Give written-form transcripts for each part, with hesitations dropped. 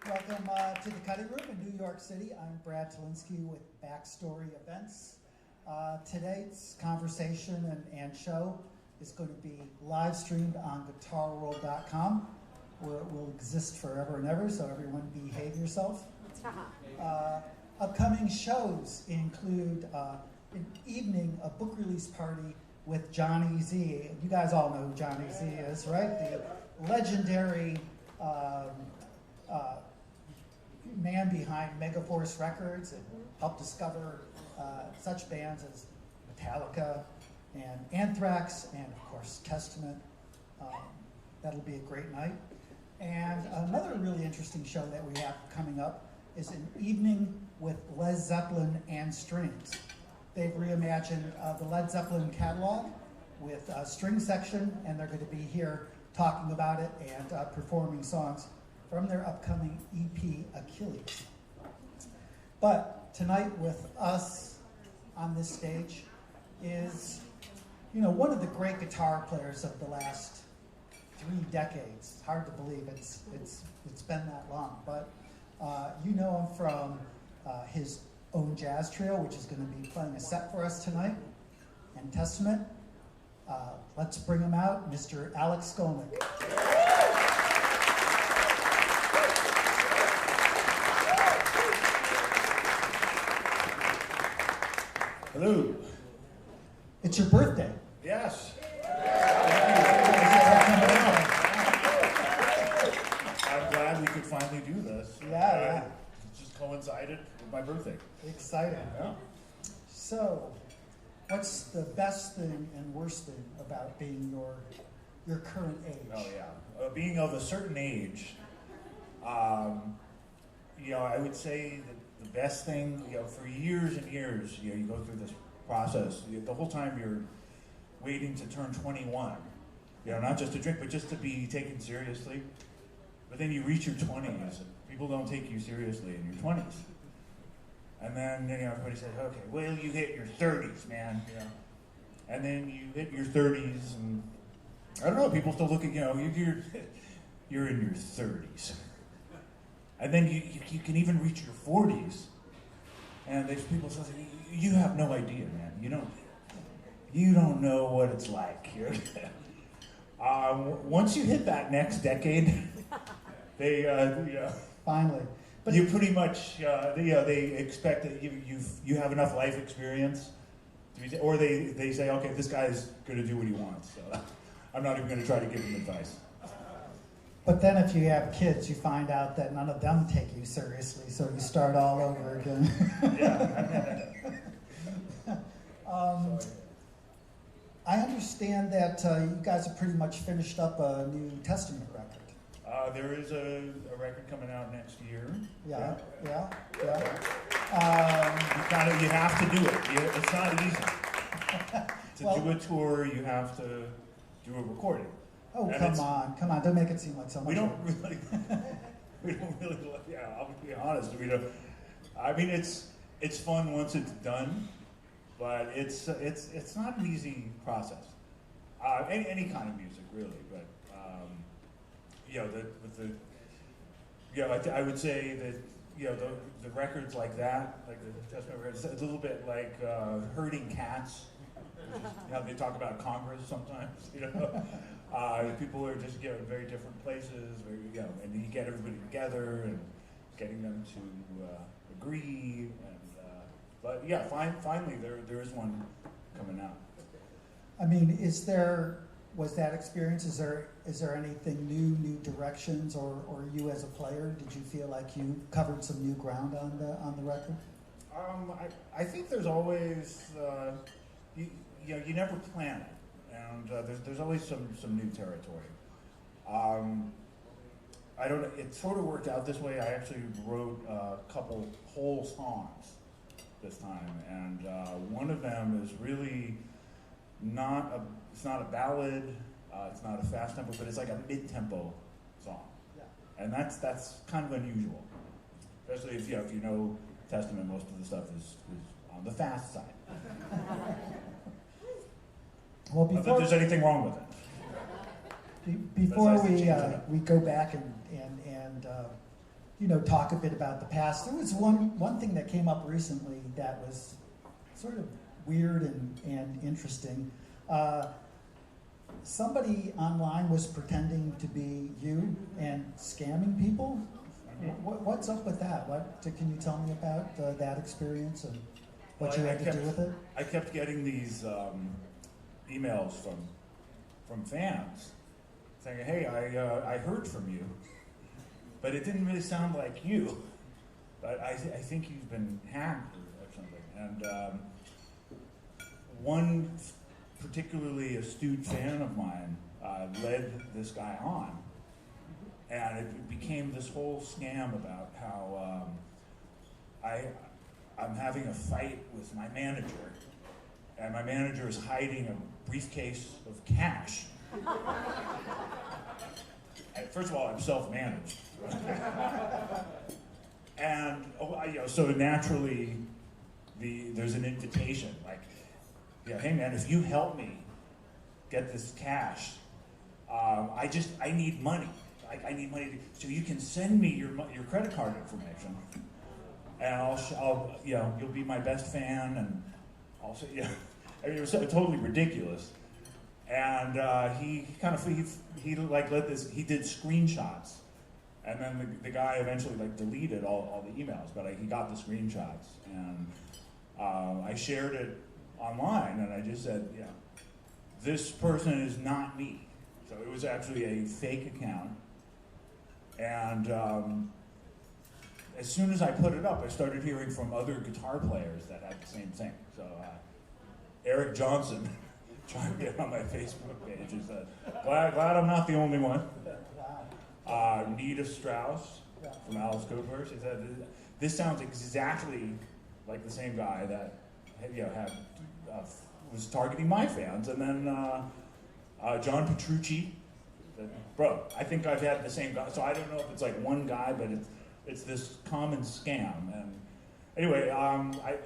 Welcome to the Cutting Room in New York City. I'm Brad Talinsky with Backstory Events. Today's conversation and show is going to be live streamed on guitarworld.com, where it will exist forever and ever, so everyone behave yourself. Upcoming shows include an evening, a book release party with Johnny Z. You guys all know who Johnny Z is, right? The legendary man behind Megaforce Records and helped discover such bands as Metallica and Anthrax and, of course, Testament. That'll be a great night. And another really interesting show that we have coming up is an evening with Led Zeppelin and strings. They've reimagined the Led Zeppelin catalog with a string section, and they're going to be here talking about it and performing songs from their upcoming EP, Achilles. But tonight with us on this stage is, one of the great guitar players of the last 3 decades. It's hard to believe it's been that long, but you know him from his own jazz trio, which is going to be playing a set for us tonight, and Testament. Let's bring him out, Mr. Alex Skolnick. Hello. It's your birthday. Yes. I'm glad we could finally do this. Yeah. It just coincided with my birthday. Exciting. Yeah. So, what's the best thing and worst thing about being your current age? Oh yeah. Being of a certain age, I would say that the best thing, for years and years, you go through this process. The whole time you're waiting to turn 21. Not just to drink, but just to be taken seriously. But then you reach your 20s, and people don't take you seriously in your 20s. And then everybody says, okay, well, you hit your 30s, man. And then you hit your 30s, and I don't know, people still look at, you're in your 30s. And then you can even reach your 40s, and there's people saying, you have no idea, man. You don't know what it's like. Once you hit that next decade, they Finally. But you pretty much they expect that you have enough life experience, or they say, okay, this guy's going to do what he wants, so I'm not even going to try to give him advice. But then if you have kids, you find out that none of them take you seriously, so you start all over again. Yeah. I understand that you guys have pretty much finished up a new Testament record. There is a record coming out next year. Yeah. You have to do it. It's not easy. To do a tour, you have to do a recording. Oh, come on! Don't make it seem like so much. We don't really. Yeah, I'll be honest. We don't. I mean, it's fun once it's done, but it's not an easy process. Any kind of music, really, but. I would say that the records like that, like the Testament records, it's a little bit like herding cats. They talk about Congress sometimes. People are just in very different places, and you get everybody together and getting them to agree. And finally there is one coming out. I mean, was that experience? Is there anything new directions, or you as a player, did you feel like you covered some new ground on the record? I think there's always you never plan it, and there's always some new territory. I don't. It sort of worked out this way. I actually wrote a couple whole songs this time, and one of them is really it's not a ballad, it's not a fast tempo, but it's like a mid-tempo song. Yeah. And that's kind of unusual, especially if you know Testament. Most of the stuff is on the fast side. Well, not that there's anything wrong with it. Before we go back and talk a bit about the past. There was one thing that came up recently that was sort of weird and interesting. Somebody online was pretending to be you and scamming people. What's up with that? Can you tell me about that experience and what you had to do with it? I kept getting these emails from fans saying, "Hey, I heard from you, but it didn't really sound like you. But I think you've been hacked or something." And one particularly astute fan of mine led this guy on, and it became this whole scam about how I'm having a fight with my manager, and my manager is hiding a briefcase of cash. And first of all, I'm self-managed, and so naturally, there's an invitation like, "Hey man, if you help me get this cash, I need money. I need money, so you can send me your credit card information, and you'll be my best fan, and also it was totally ridiculous." And he did screenshots, and then the guy eventually deleted all the emails, but he got the screenshots, and I shared it online, and I just said, this person is not me. So it was actually a fake account. And as soon as I put it up, I started hearing from other guitar players that had the same thing. So Eric Johnson chimed in on my Facebook page and said, glad I'm not the only one. Nita Strauss from Alice Cooper, she said, this sounds exactly like the same guy that was targeting my fans. And then John Petrucci, bro, I think I've had the same guy. So I don't know if it's one guy, but it's this common scam. And anyway,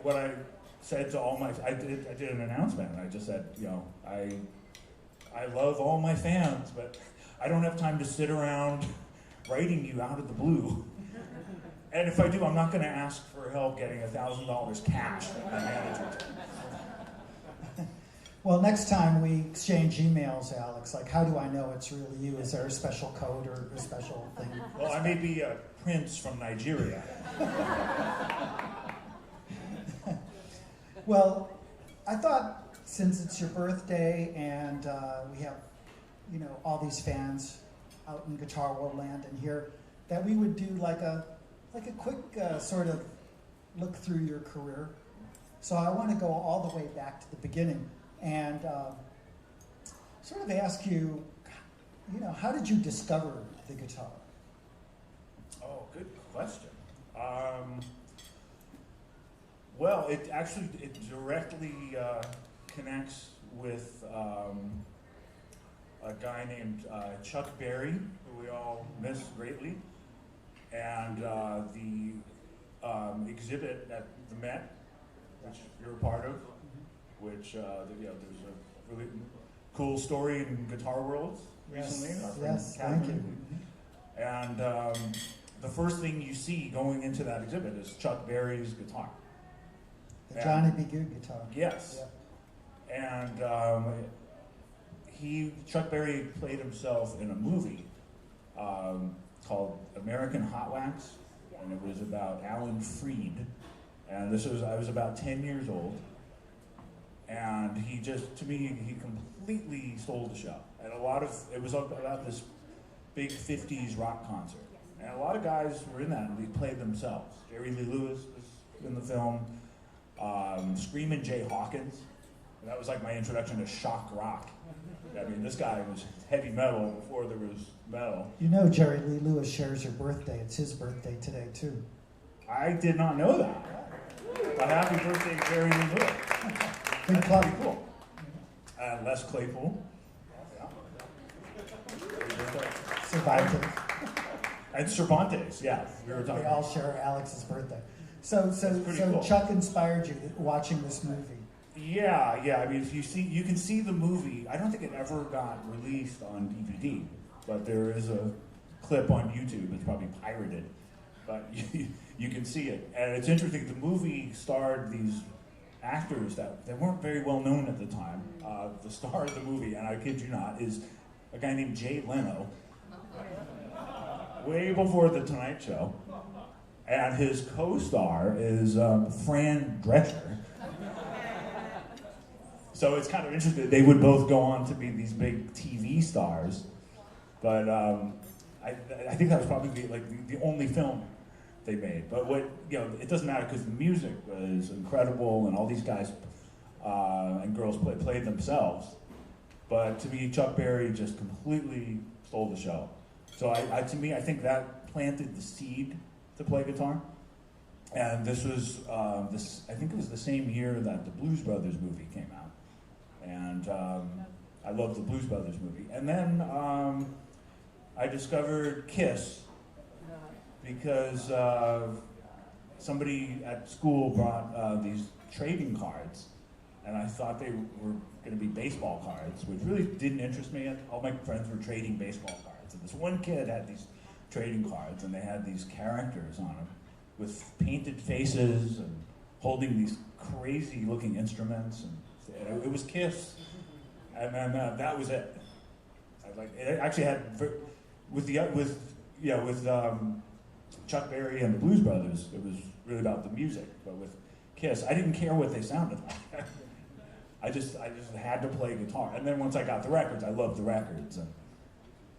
what I said to I did an announcement. And I just said, I love all my fans, but I don't have time to sit around writing you out of the blue. And if I do, I'm not going to ask for help getting $1,000 cash from my manager. Well, next time we exchange emails, Alex, how do I know it's really you? Is there a special code or a special thing? Well, I may be a prince from Nigeria. Well, I thought since it's your birthday and we have, all these fans out in Guitar World Land and here, that we would do a quick sort of look through your career. So I want to go all the way back to the beginning and sort of ask you, how did you discover the guitar? Oh, good question. Well, it directly connects with a guy named Chuck Berry, who we all miss greatly, and the exhibit at the Met, which you're a part of, which there's a really cool story in Guitar World recently. Yes, thank you. And the first thing you see going into that exhibit is Chuck Berry's guitar. The Johnny B. Good guitar. Yes. Yeah. And Chuck Berry played himself in a movie called American Hot Wax, and it was about Alan Freed. And I was about 10 years old, and to me, he completely stole the show. And it was about this big 50s rock concert. And a lot of guys were in that, and they played themselves. Jerry Lee Lewis was in the film, Screamin' Jay Hawkins. And that was my introduction to shock rock. I mean, this guy was heavy metal before there was metal. Jerry Lee Lewis shares your birthday. It's his birthday today, too. I did not know that. But happy birthday, Jerry Lee Lewis. Big club. Pretty cool. And Les Claypool. Cervantes. And Cervantes, yeah. We all share Alex's birthday. So cool. Chuck inspired you watching this movie. Yeah. I mean, you can see the movie. I don't think it ever got released on DVD, but there is a clip on YouTube. It's probably pirated. but you can see it. And it's interesting, the movie starred these actors that weren't very well known at the time. The star of the movie, and I kid you not, is a guy named Jay Leno, way before The Tonight Show. And his co-star is Fran Drescher. So it's kind of interesting. They would both go on to be these big TV stars, but I think that was probably the only film they made. But it doesn't matter because the music was incredible, and all these guys and girls played themselves. But to me, Chuck Berry just completely stole the show. So to me, I think that planted the seed to play guitar. And this was I think it was the same year that the Blues Brothers movie came out. And I loved the Blues Brothers movie. And then I discovered Kiss because somebody at school brought these trading cards, and I thought they were going to be baseball cards, which really didn't interest me. All my friends were trading baseball cards, and this one kid had these trading cards, and they had these characters on them with painted faces and holding these crazy-looking instruments, and it was Kiss, and then that was it. It actually had with Chuck Berry and the Blues Brothers, it was really about the music, but with Kiss, I didn't care what they sounded like. I just had to play guitar, and then once I got the records, I loved the records, and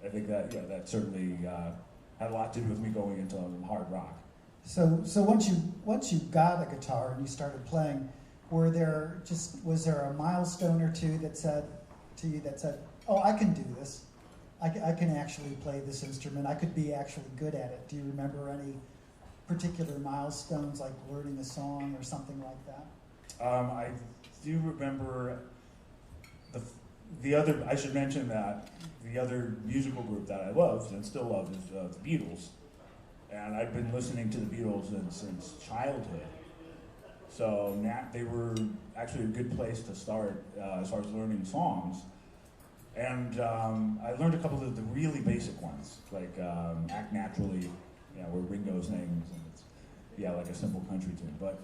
I think that certainly had a lot to do with me going into hard rock. So once you got a guitar and you started playing, was there a milestone or two that said, oh, I can do this. I can actually play this instrument. I could be actually good at it. Do you remember any particular milestones, like learning a song or something like that? I do remember the other. I should mention that the other musical group that I loved and still love is the Beatles, and I've been listening to the Beatles since childhood. So they were actually a good place to start as far as learning songs. And I learned a couple of the really basic ones, like Act Naturally, where Ringo sings, and it's like a simple country tune. But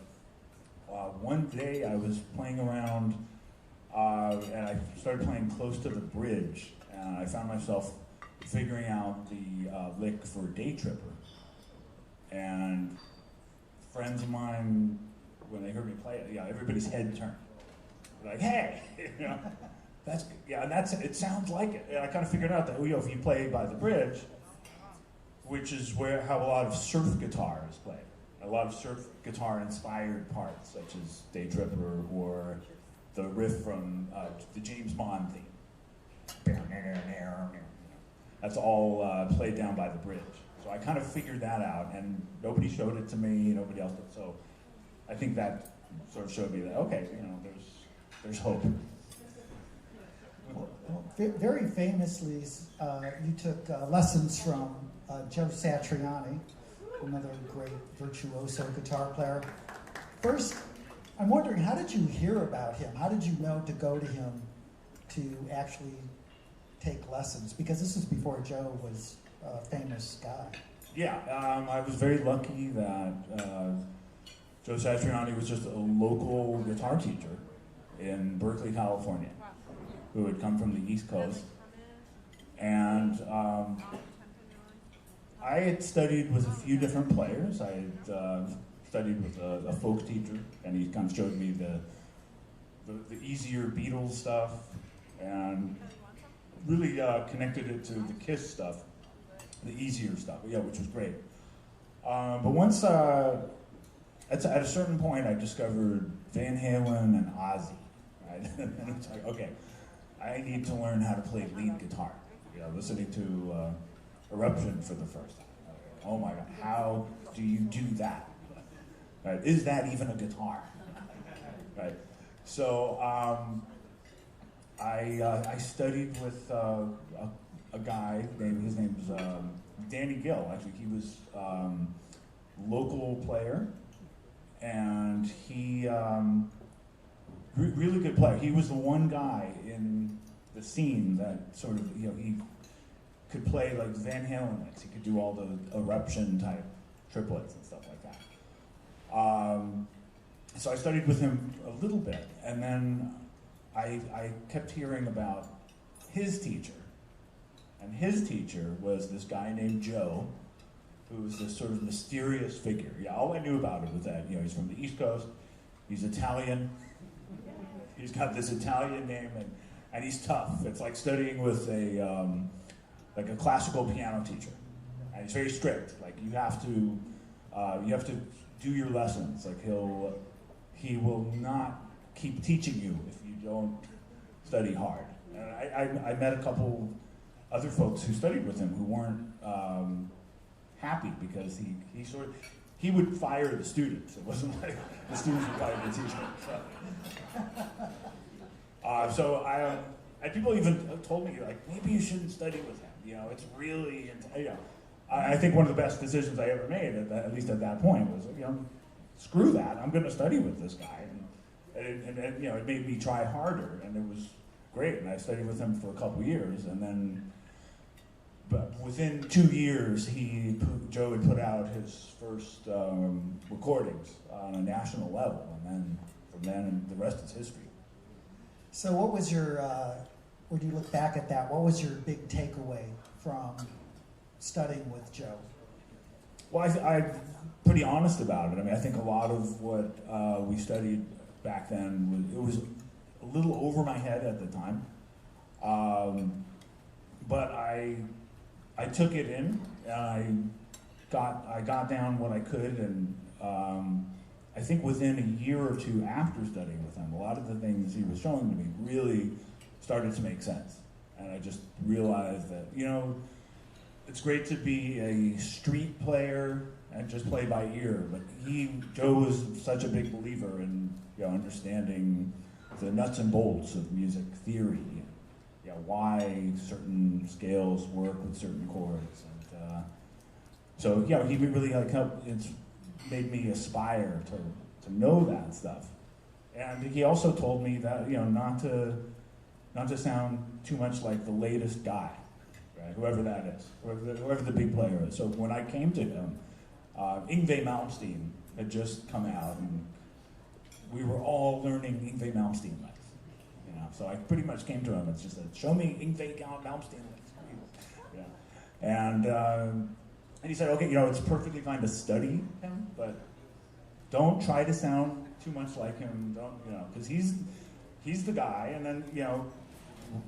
one day I was playing around, and I started playing Close to the Bridge, and I found myself figuring out the lick for Day Tripper. And friends of mine, when they heard me play it, everybody's head turned. They're like, hey, it sounds like it. And I kind of figured out that if you play by the bridge, which is how a lot of surf guitar is played, a lot of surf guitar inspired parts, such as Day Tripper or the riff from the James Bond theme. That's all played down by the bridge. So I kind of figured that out, and nobody showed it to me, nobody else did. So I think that sort of showed me that, okay, there's hope. Well, very famously, you took lessons from Joe Satriani, another great virtuoso guitar player. First, I'm wondering, how did you hear about him? How did you know to go to him to actually take lessons? Because this is before Joe was a famous guy. Yeah, I was very lucky that Joe Satriani was just a local guitar teacher in Berkeley, California, who had come from the East Coast. And I had studied with a few different players. I had studied with a folk teacher, and he kind of showed me the easier Beatles stuff, and really connected it to the Kiss stuff, the easier stuff, which was great. But once, at a certain point, I discovered Van Halen and Ozzy, right? And it's like, okay, I need to learn how to play lead guitar. Listening to Eruption for the first time. Oh my God, how do you do that? Right? Is that even a guitar? Right. So I studied with a guy. His name's Danny Gill. Actually, he was local player, and he really good player. He was the one guy in the scene that sort of he could play like Van Halen licks. He could do all the Eruption type triplets and stuff like that. So I studied with him a little bit, and then I kept hearing about his teacher. And his teacher was this guy named Joe, who was this sort of mysterious figure. Yeah, all I knew about him was that, he's from the East Coast, he's Italian, he's got this Italian name, and he's tough. It's like studying with like a classical piano teacher. And he's very strict. Like you have to do your lessons. Like he will not keep teaching you if you don't study hard. And I met a couple other folks who studied with him who weren't happy because he would fire the students. It wasn't like the students would fire the teacher. So people even told me, like, maybe you shouldn't study with him. It's really, I think one of the best decisions I ever made, at least at that point, was, screw that. I'm going to study with this guy, and it made me try harder, and it was great. And I studied with him for a couple years, and then, but within 2 years, Joe had put out his first recordings on a national level, and then from then, the rest is history. So what was your, when you look back at that, what was your big takeaway from studying with Joe? Well, I'm pretty honest about it. I mean, I think a lot of what we studied back then, it was a little over my head at the time. But I took it in, and I got down what I could, and I think within a year or two after studying with him, a lot of the things he was showing to me really started to make sense. And I just realized that, it's great to be a street player and just play by ear, but Joe was such a big believer in, understanding the nuts and bolts of music theory, why certain scales work with certain chords, and so he really helped. It's made me aspire to know that stuff, and he also told me that not to sound too much like the latest guy, right? Whoever that is, whoever the big player is. So when I came to him, Yngwie Malmsteen had just come out, and we were all learning Yngwie Malmsteen licks. So I pretty much came to him and just said, "Show me Yngwie Malmsteen licks." And he said, "Okay, it's perfectly fine to study him, but don't try to sound too much like him. Don't, because he's the guy." And then,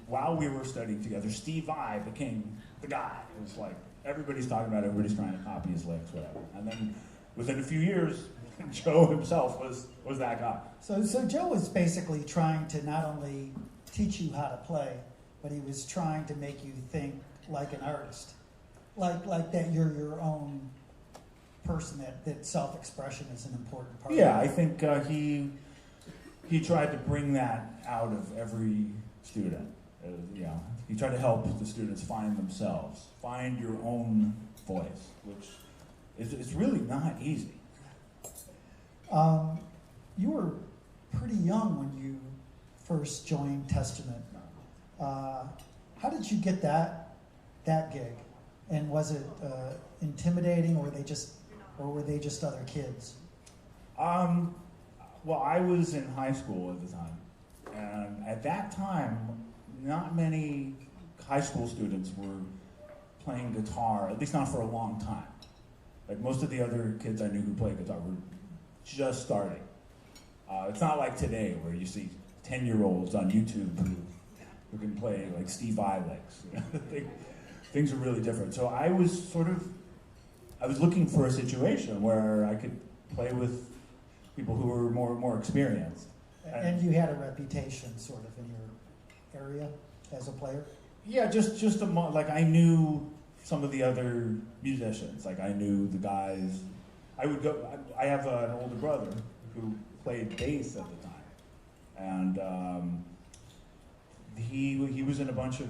while we were studying together, Steve Vai became the guy. It was like everybody's talking about it, everybody's trying to copy his licks, whatever. And then within a few years, Joe himself was that guy. So Joe was basically trying to not only teach you how to play, but he was trying to make you think like an artist, like that you're your own person. That self-expression is an important part. Yeah, I think he tried to bring that out of every student. He tried to help the students find themselves, find your own voice, which is really not easy. You were pretty young when you first joined Testament. How did you get that gig? And was it intimidating, or were they just other kids? Well, I was in high school at the time, and at that time, not many high school students were playing guitar, at least not for a long time. Like most of the other kids I knew who played guitar were just starting. It's not like today where you see 10-year-olds on YouTube who can play like Steve Vai licks. Things are really different. So I was looking for a situation where I could play with people who were more experienced. And you had a reputation sort of in your area as a player? Yeah, just like I knew some of the other musicians. Like I knew the guys. I have an older brother who played bass at the time, and he was in a bunch of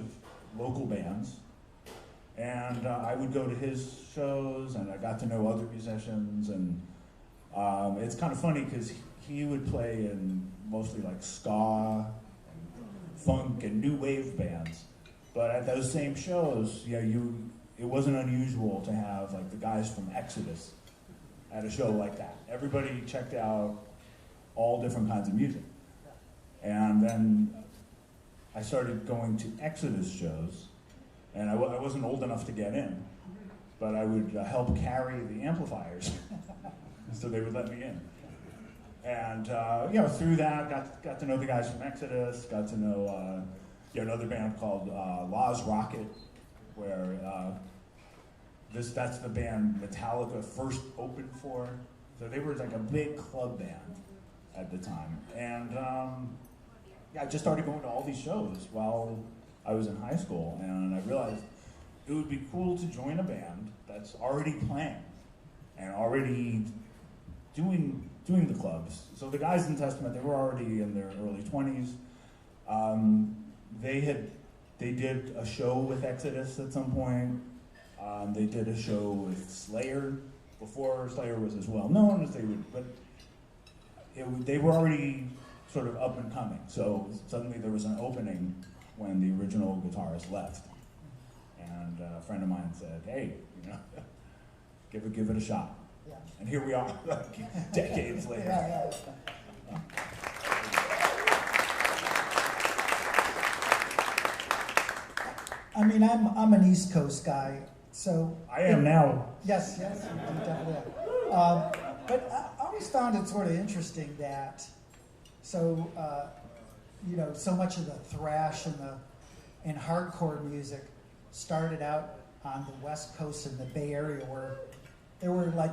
local bands, and I would go to his shows, and I got to know other musicians, and it's kind of funny because he would play in mostly like ska, and funk, and new wave bands, but at those same shows, it wasn't unusual to have like the guys from Exodus at a show like that. Everybody checked out all different kinds of music. And then I started going to Exodus shows, and I wasn't old enough to get in, but I would help carry the amplifiers, so they would let me in. And through that, got to know the guys from Exodus, got to know another band called Laws Rocket, where that's the band Metallica first opened for. So they were like a big club band at the time. And I just started going to all these shows while I was in high school, and I realized it would be cool to join a band that's already playing and already doing the clubs. So the guys in Testament, they were already in their early 20s. They did a show with Exodus at some point. They did a show with Slayer before Slayer was as well known as they would, but they were already sort of up and coming. So suddenly there was an opening when the original guitarist left, and a friend of mine said, "Hey, give it a shot." Yeah. And here we are, like, decades later. Yeah. I mean, I'm an East Coast guy, so I am now. Yes, you definitely are. But I always found it sort of interesting that, so much of the thrash and hardcore music started out on the West Coast in the Bay Area, where there were like,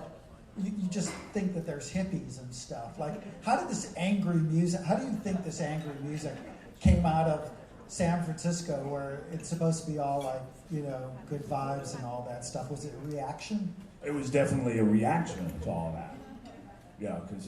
you just think that there's hippies and stuff. Like, how do you think this angry music came out of San Francisco, where it's supposed to be all like, good vibes and all that stuff? Was it a reaction? It was definitely a reaction to all that. Yeah, because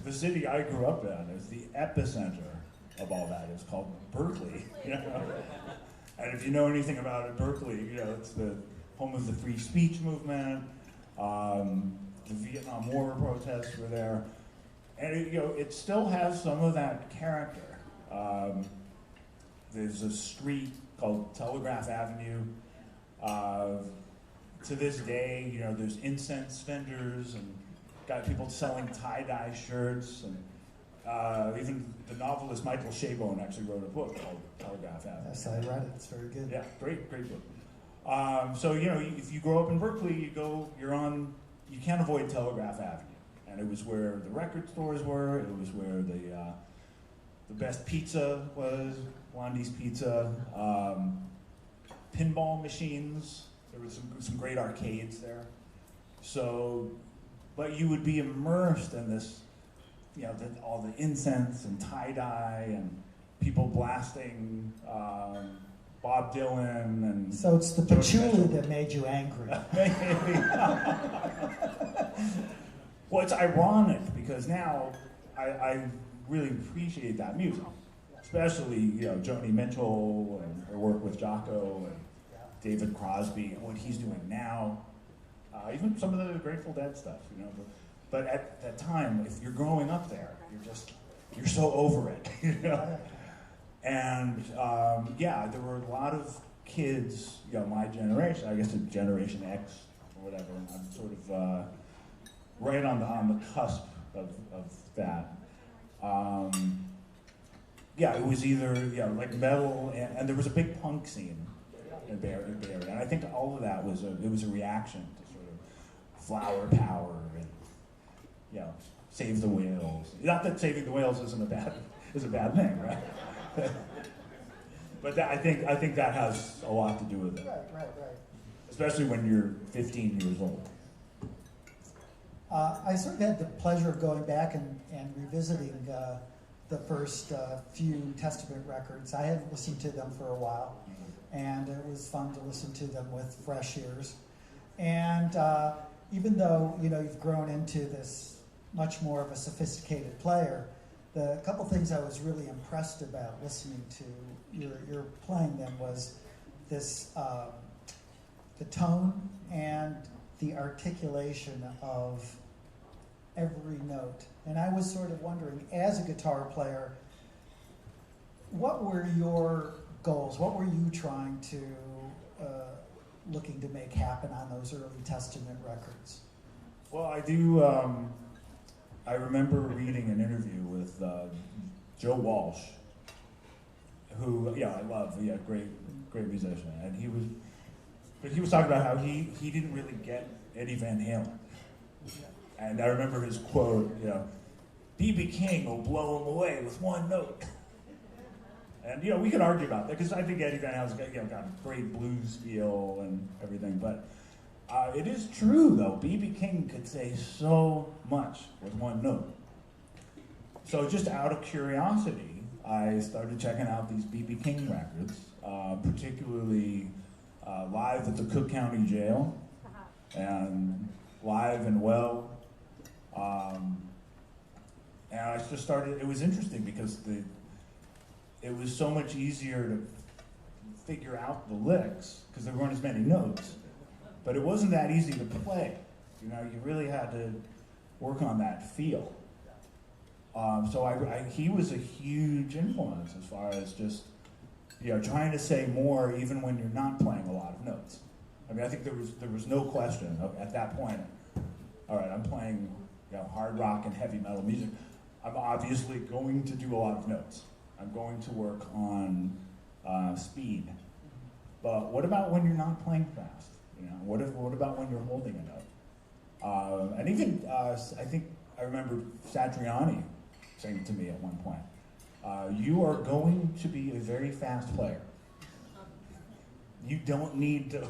the city I grew up in is the epicenter of all that. It's called Berkeley. And if you know anything about it, Berkeley, it's the home of the free speech movement. The Vietnam War protests were there, and it still has some of that character. There's a street called Telegraph Avenue. To this day, there's incense vendors and got people selling tie-dye shirts, and even the novelist Michael Chabon actually wrote a book called Telegraph Avenue. Yes, I read it. It's very good. Yeah, great book. So if you grow up in Berkeley, you can't avoid Telegraph Avenue, and it was where the record stores were. It was where the best pizza was, Blondie's Pizza, pinball machines. There was some great arcades there. So, but you would be immersed in this, all the incense and tie-dye and people blasting Bob Dylan and... So it's the patchouli that made you angry. Well, it's ironic because now I really appreciate that music, especially Joni Mitchell and her work with Jocko and David Crosby and what he's doing now. Even some of the Grateful Dead stuff, But at that time, if you're growing up there, you're so over it, And there were a lot of kids, my generation, I guess Generation X or whatever. And I'm sort of right on the cusp of that. It was either like metal, and there was a big punk scene in Bay Area, and I think all of that was a reaction to sort of flower power and save the whales. Not that saving the whales is a bad thing, right? But I think that has a lot to do with it. Right. Especially when you're 15 years old. I sort of had the pleasure of going back and revisiting the first few Testament records. I hadn't listened to them for a while, and it was fun to listen to them with fresh ears. And even though you've grown into this much more of a sophisticated player, the couple things I was really impressed about listening to your playing them was this the tone and the articulation of every note. And I was sort of wondering, as a guitar player, what were your goals? What were you trying to looking to make happen on those early Testament records? Well, I do. I remember reading an interview with Joe Walsh, who, I love. Great musician, and he was talking about how he didn't really get Eddie Van Halen, and I remember his quote, B.B. King will blow him away with one note. And we could argue about that because I think Eddie Van Halen's got a great blues feel and everything, but it is true though. B.B. King could say so much with one note. So just out of curiosity, I started checking out these B.B. King records, particularly Live at the Cook County Jail and Live and Well. And I just started. It was interesting because it was so much easier to figure out the licks because there weren't as many notes. But it wasn't that easy to play. You really had to work on that feel. So he was a huge influence as far as just trying to say more even when you're not playing a lot of notes. I mean, I think there was no question at that point. All right, I'm playing hard rock and heavy metal music. I'm obviously going to do a lot of notes. I'm going to work on speed. But what about when you're not playing fast? What about when you're holding a note? And even I think I remember Satriani saying to me at one point, "You are going to be a very fast player. You don't need to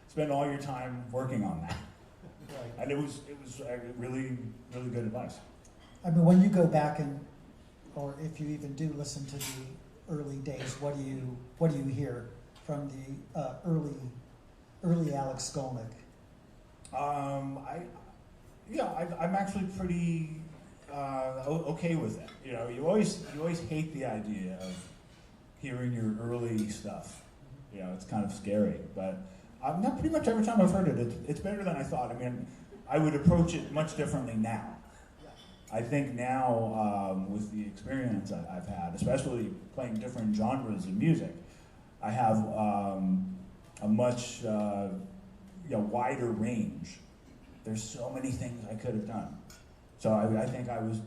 spend all your time working on that." Right. And it was really good advice. I mean, when you go back or if you even do listen to the early days, what do you hear from the early Alex Skolnick? I'm actually pretty okay with it. You always hate the idea of hearing your early stuff. It's kind of scary, but not pretty much every time I've heard it, it's better than I thought. I mean, I would approach it much differently now. I think now, with the experience I've had, especially playing different genres of music, I have a much wider range. There's so many things I could have done. So I think I was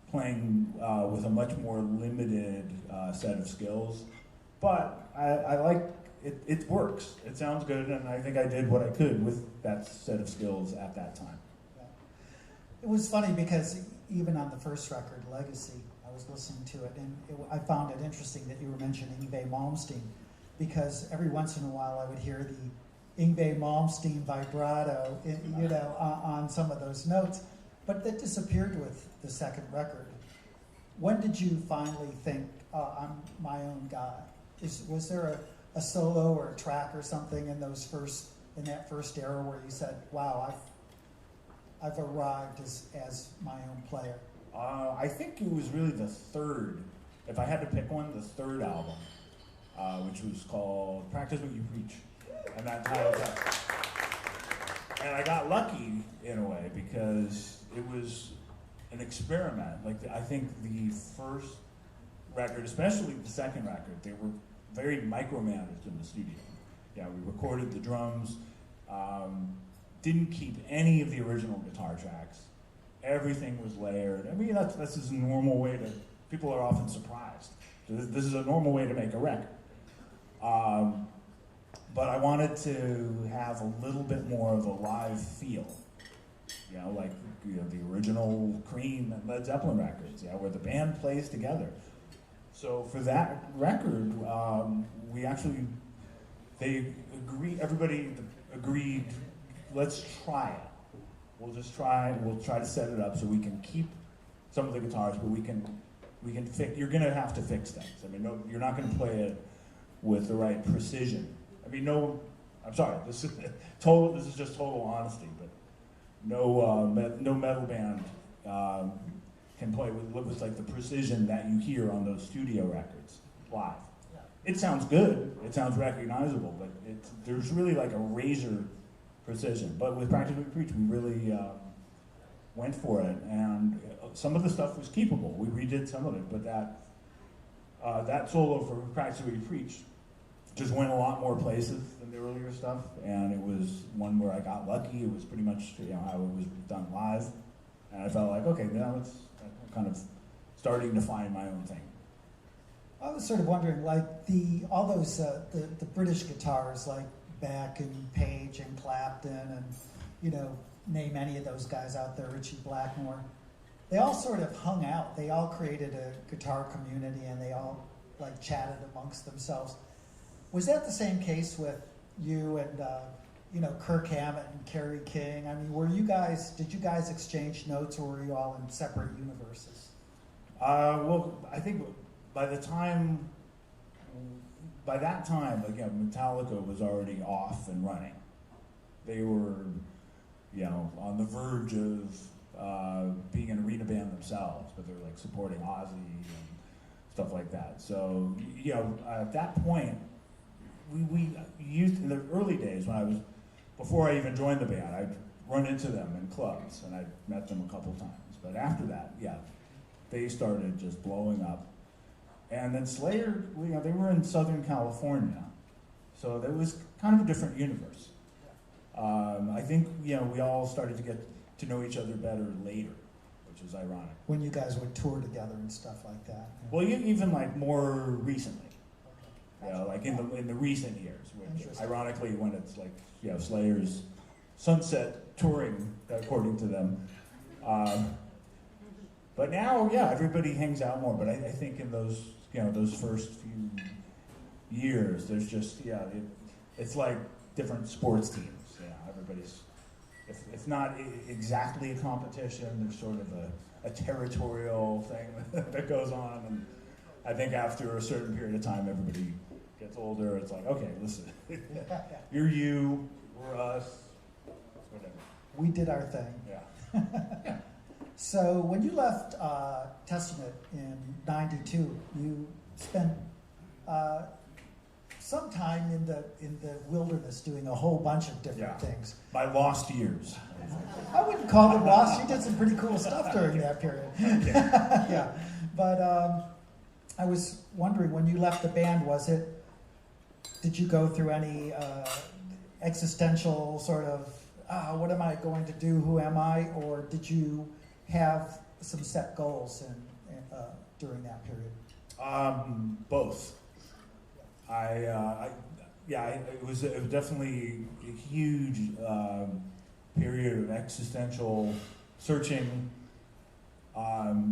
playing with a much more limited set of skills. But I like it. It works. It sounds good, and I think I did what I could with that set of skills at that time. It was funny because even on the first record, Legacy, I was listening to it, and I found it interesting that you were mentioning Yngwie Malmsteen, because every once in a while I would hear the Yngwie Malmsteen vibrato, on some of those notes, but that disappeared with the second record. When did you finally think, I'm my own guy? Was there a solo or a track or something in that first era where you said, wow, I've arrived as my own player? I think it was really the third, if I had to pick one, the third album, which was called Practice What You Preach, and that titled up. And I got lucky in a way because it was an experiment. I think the first record, especially the second record, they were very micromanaged in the studio. We recorded the drums, didn't keep any of the original guitar tracks. Everything was layered. I mean, that's just a normal way to, people are often surprised. This is a normal way to make a record. But I wanted to have a little bit more of a live feel. The original Cream and Led Zeppelin records, where the band plays together. So for that record, everybody agreed, let's try it. We'll try to set it up so we can keep some of the guitars, but we can fix, you're gonna have to fix things. I mean, no, you're not gonna play it with the right precision. I mean, I'm sorry, this is just total honesty, but no metal band can play with like the precision that you hear on those studio records live. It sounds good, it sounds recognizable, but there's really like a razor precision. But with Practice What You Preach, we really went for it, and some of the stuff was keepable. We redid some of it, but that solo for Practice What You Preach just went a lot more places than the earlier stuff, and it was one where I got lucky. It was pretty much how it was done live, and I felt like, okay, now it's kind of starting to find my own thing. I was sort of wondering, like all those the British guitars, like Beck and Page and Clapton, and name any of those guys out there, Richie Blackmore. They all sort of hung out. They all created a guitar community, and they all like chatted amongst themselves. Was that the same case with you and Kirk Hammett and Kerry King? I mean, did you guys exchange notes, or were you all in separate universes? Well, I think by that time, again, Metallica was already off and running. They were, on the verge of being an arena band themselves, but they were like supporting Ozzy and stuff like that. So, at that point, we used, in the early days before I even joined the band, I'd run into them in clubs, and I'd met them a couple times. But after that, they started just blowing up. And then Slayer, they were in Southern California, so that was kind of a different universe. I think, we all started to get to know each other better later, which is ironic. When you guys would tour together and stuff like that. Yeah. Well, even like more recently. Like in the recent years, which ironically, when it's like Slayer's sunset touring, according to them. But now, everybody hangs out more. But I think in those those first few years, there's just it's like different sports teams. Everybody's, if not exactly a competition, there's sort of a territorial thing that goes on. And I think after a certain period of time, everybody gets older. It's like, okay, listen, you're you, we're us, whatever. We did our thing. Yeah. So when you left Testament in '92, you spent some time in the wilderness doing a whole bunch of different things. My lost years. I wouldn't call it lost. You did some pretty cool stuff during that period. Yeah. But I was wondering, when you left the band, did you go through any existential sort of, what am I going to do? Who am I? Or did you have some set goals during that period? Both. It was definitely a huge period of existential searching,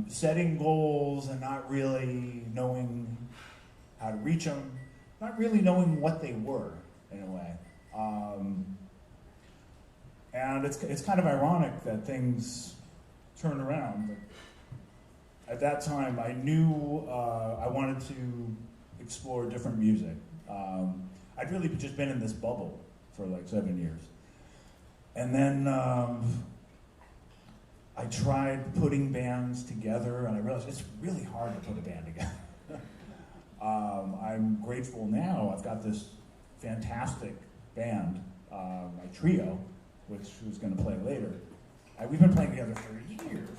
setting goals and not really knowing how to reach them, not really knowing what they were in a way. And it's kind of ironic that things turn around. But at that time, I knew I wanted to explore different music. I'd really just been in this bubble for like 7 years. And then I tried putting bands together, and I realized it's really hard to put a band together. I'm grateful now. I've got this fantastic band, my trio, which was going to play later. We've been playing together for years.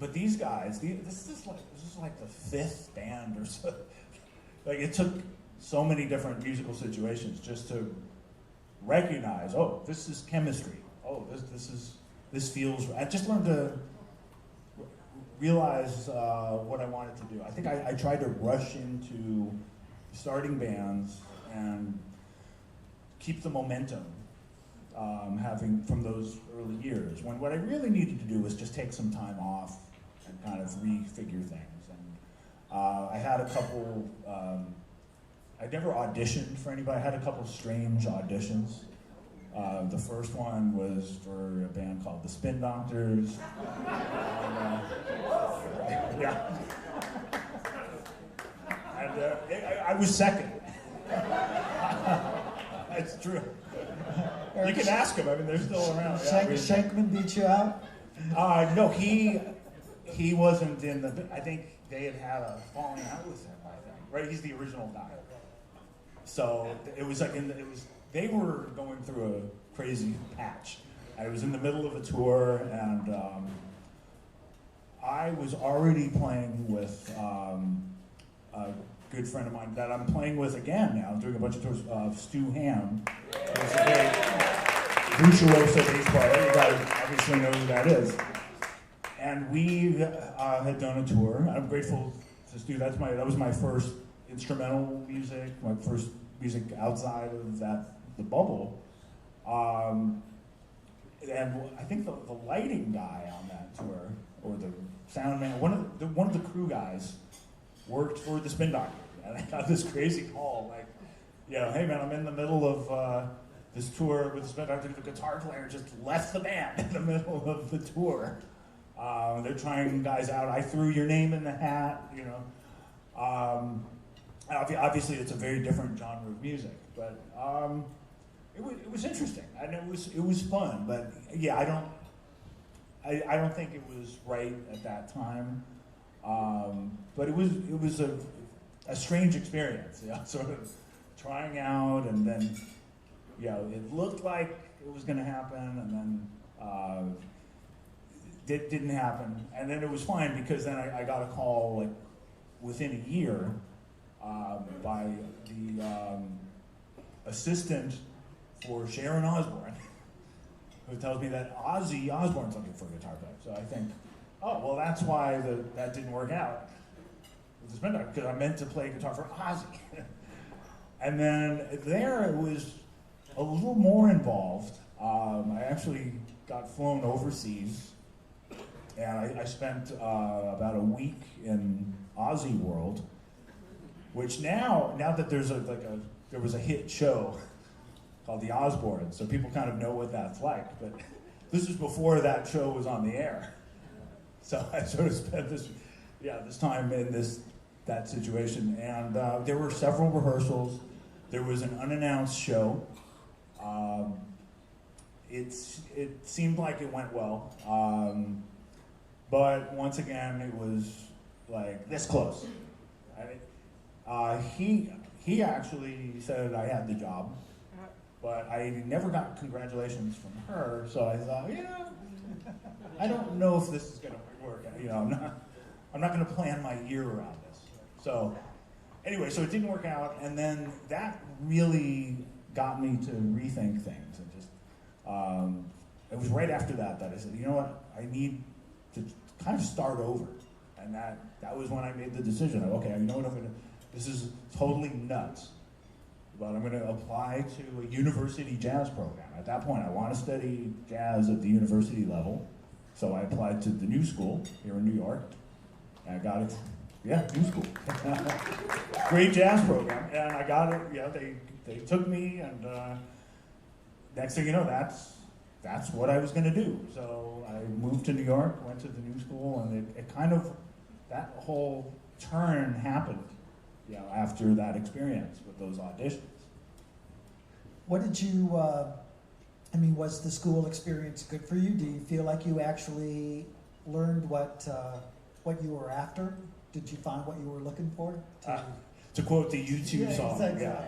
But these guys, this is like the fifth band or so. Like, it took so many different musical situations just to recognize, oh, this is chemistry. Oh, this feels. I just learned to realize what I wanted to do. I think I tried to rush into starting bands and keep the momentum having from those early years, when what I really needed to do was just take some time off and kind of refigure things. And I had a couple, I never auditioned for anybody. I had a couple strange auditions. The first one was for a band called the Spin Doctors. Yeah. And I was second. It's true. You can ask them. I mean, they're still around. Shankman beat you out? No, he wasn't in the. I think they had a falling out with him. I think, right? He's the original guy. So it was like they were going through a crazy patch. I was in the middle of a tour, and I was already playing with a good friend of mine that I'm playing with again now. I'm doing a bunch of tours of Stu Ham, who's a great virtuoso bass player. You guys obviously know who that is. And we had done a tour. I'm grateful to Stu. That was my first instrumental music, my first music outside of the bubble. And I think the lighting guy on that tour, or the sound man, one of the crew guys, worked for the Spin Doctor. And I got this crazy call, like, hey man, I'm in the middle of this tour with the Spin Doctor. The guitar player just left the band in the middle of the tour. They're trying guys out. I threw your name in the hat, obviously, it's a very different genre of music, but it was interesting, and it was fun. But yeah, I don't think it was right at that time. But it was a strange experience, sort of trying out, and then it looked like it was going to happen, and then it didn't happen, and then it was fine because then I got a call like within a year by the assistant for Sharon Osbourne, who tells me that Ozzy Osbourne's looking for a guitar player. So I think, oh, well, that's why that didn't work out with the Spin Doctor, because I meant to play guitar for Ozzy. And then there it was a little more involved. I actually got flown overseas, and I spent about a week in Ozzy World, which now that there was a hit show called The Osbournes, so people kind of know what that's like, but this was before that show was on the air. So I sort of spent this time in that situation, and there were several rehearsals. There was an unannounced show. It seemed like it went well, but once again, it was like this close. He actually said I had the job, but I never got congratulations from her. So I thought, I don't know if this is going to work. I'm not going to plan my year around this. So anyway, so it didn't work out, and then that really got me to rethink things, and just it was right after that I said, you know what, I need to kind of start over, and that was when I made the decision of, okay, you know what, this is totally nuts, but I'm going to apply to a university jazz program. At that point, I want to study jazz at the university level, so I applied to the New School here in New York, and I got it. Yeah, New School. Great jazz program, and I got it. They took me, and next thing you know, that's what I was going to do. So I moved to New York, went to the New School, and it kind of, that whole turn happened, after that experience with those auditions. What did you, was the school experience good for you? Do you feel like you actually learned what you were after? Did you find what you were looking for? To quote the U2 song. Exactly. Yeah.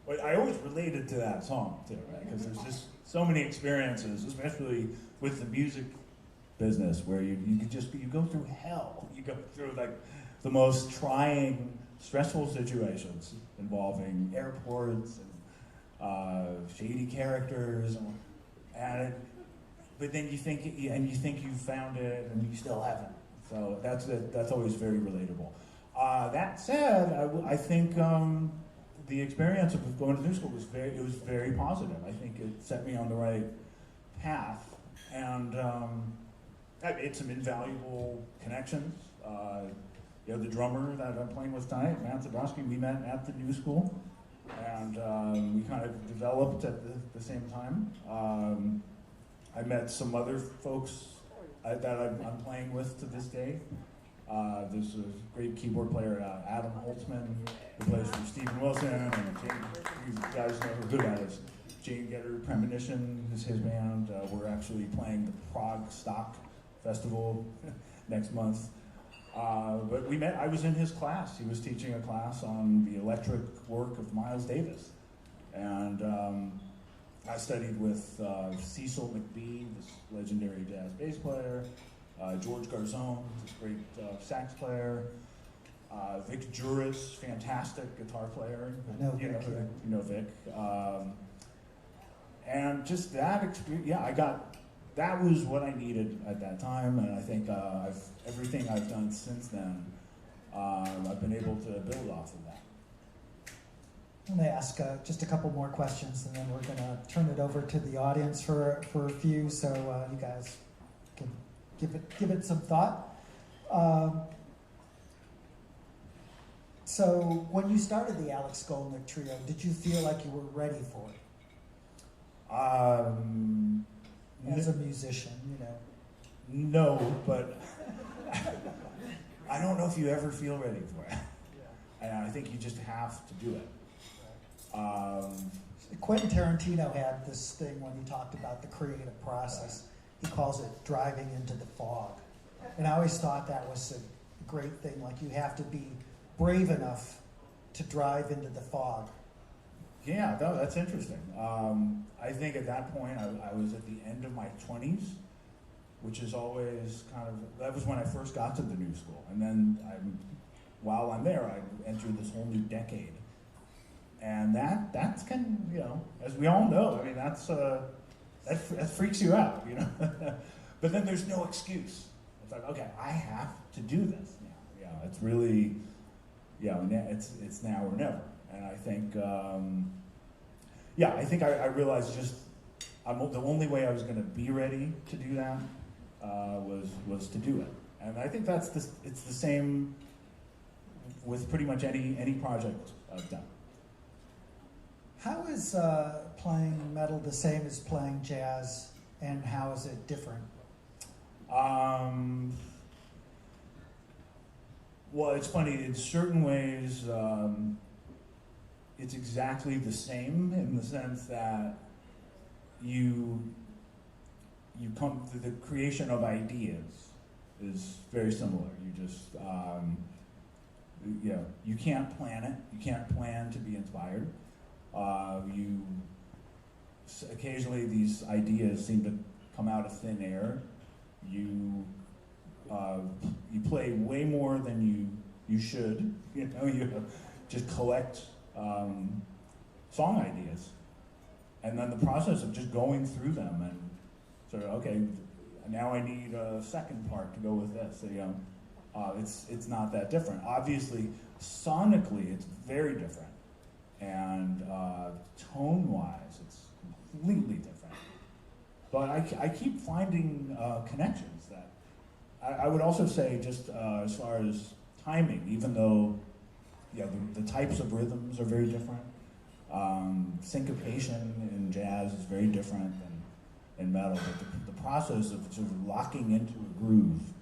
But I always related to that song too, right? Because there's just so many experiences, especially with the music business, where you go through hell. You go through like the most trying, stressful situations involving airports and shady characters, but then you think you found it, and you still haven't. So that's always very relatable. That said, I think the experience of going to New School was very positive. I think it set me on the right path, and I made some invaluable connections. The drummer that I'm playing with tonight, Matt Zabrowski, we met at the New School, and we kind of developed at the same time. I met some other folks that I'm playing with to this day. There's a great keyboard player, Adam Holtzman, who plays for Steven Wilson, and you guys know who that is. Jane Getter Premonition is his band. We're actually playing the Prague Stock Festival next month. But we met, I was in his class. He was teaching a class on the electric work of Miles Davis. And I studied with Cecil McBee, this legendary jazz bass player, George Garzone, this great sax player. Vic Juris, fantastic guitar player. I know Vic, yeah. You know Vic. And just that experience, that was what I needed at that time, and I think everything I've done since then, I've been able to build off of that. I'm going to ask just a couple more questions, and then we're going to turn it over to the audience for a few, so you guys can give it some thought. So when you started the Alex Skolnick Trio, did you feel like you were ready for it? As a musician, you know. No, but I don't know if you ever feel ready for it. And I think you just have to do it. Quentin Tarantino had this thing when he talked about the creative process. He calls it driving into the fog. And I always thought that was a great thing. Like, you have to be brave enough to drive into the fog. Yeah, that's interesting. I think at that point I was at the end of my 20s, which is always that was when I first got to the new school. And then while I'm there, I entered this whole new decade. And that's kind of, as we all know, I mean, that freaks you out, But then there's no excuse. It's like, okay, I have to do this now. It's really, it's now or never. And I think, I think I realized the only way I was going to be ready to do that was to do it. And I think it's the same with pretty much any project I've done. How is playing metal the same as playing jazz, and how is it different? Well, it's funny. In certain ways, it's exactly the same in the sense that you come to the creation of ideas is very similar. You just you can't plan it. You can't plan to be inspired. Occasionally these ideas seem to come out of thin air. You play way more than you should. You just collect song ideas, and then the process of just going through them and sort of, okay, now I need a second part to go with this. It's not that different. Obviously, sonically, it's very different. And tone-wise, it's completely different. But I keep finding connections that I would also say, just as far as timing, even though the types of rhythms are very different. Syncopation in jazz is very different than in metal, but the process of sort of locking into a groove,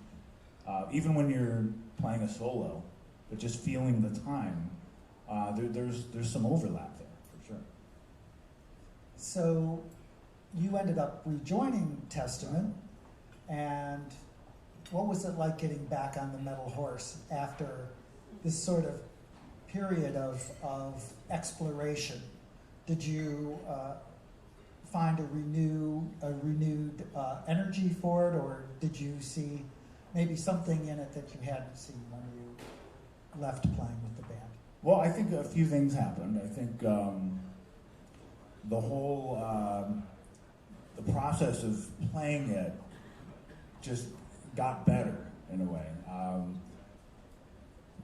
even when you're playing a solo, but just feeling the time, there's some overlap there, for sure. So you ended up rejoining Testament, and what was it like getting back on the metal horse after this sort of period of exploration? Did you find a renewed energy for it, or did you see maybe something in it that you hadn't seen when you left playing with the band? Well, I think a few things happened. I think the whole the process of playing it just got better in a way.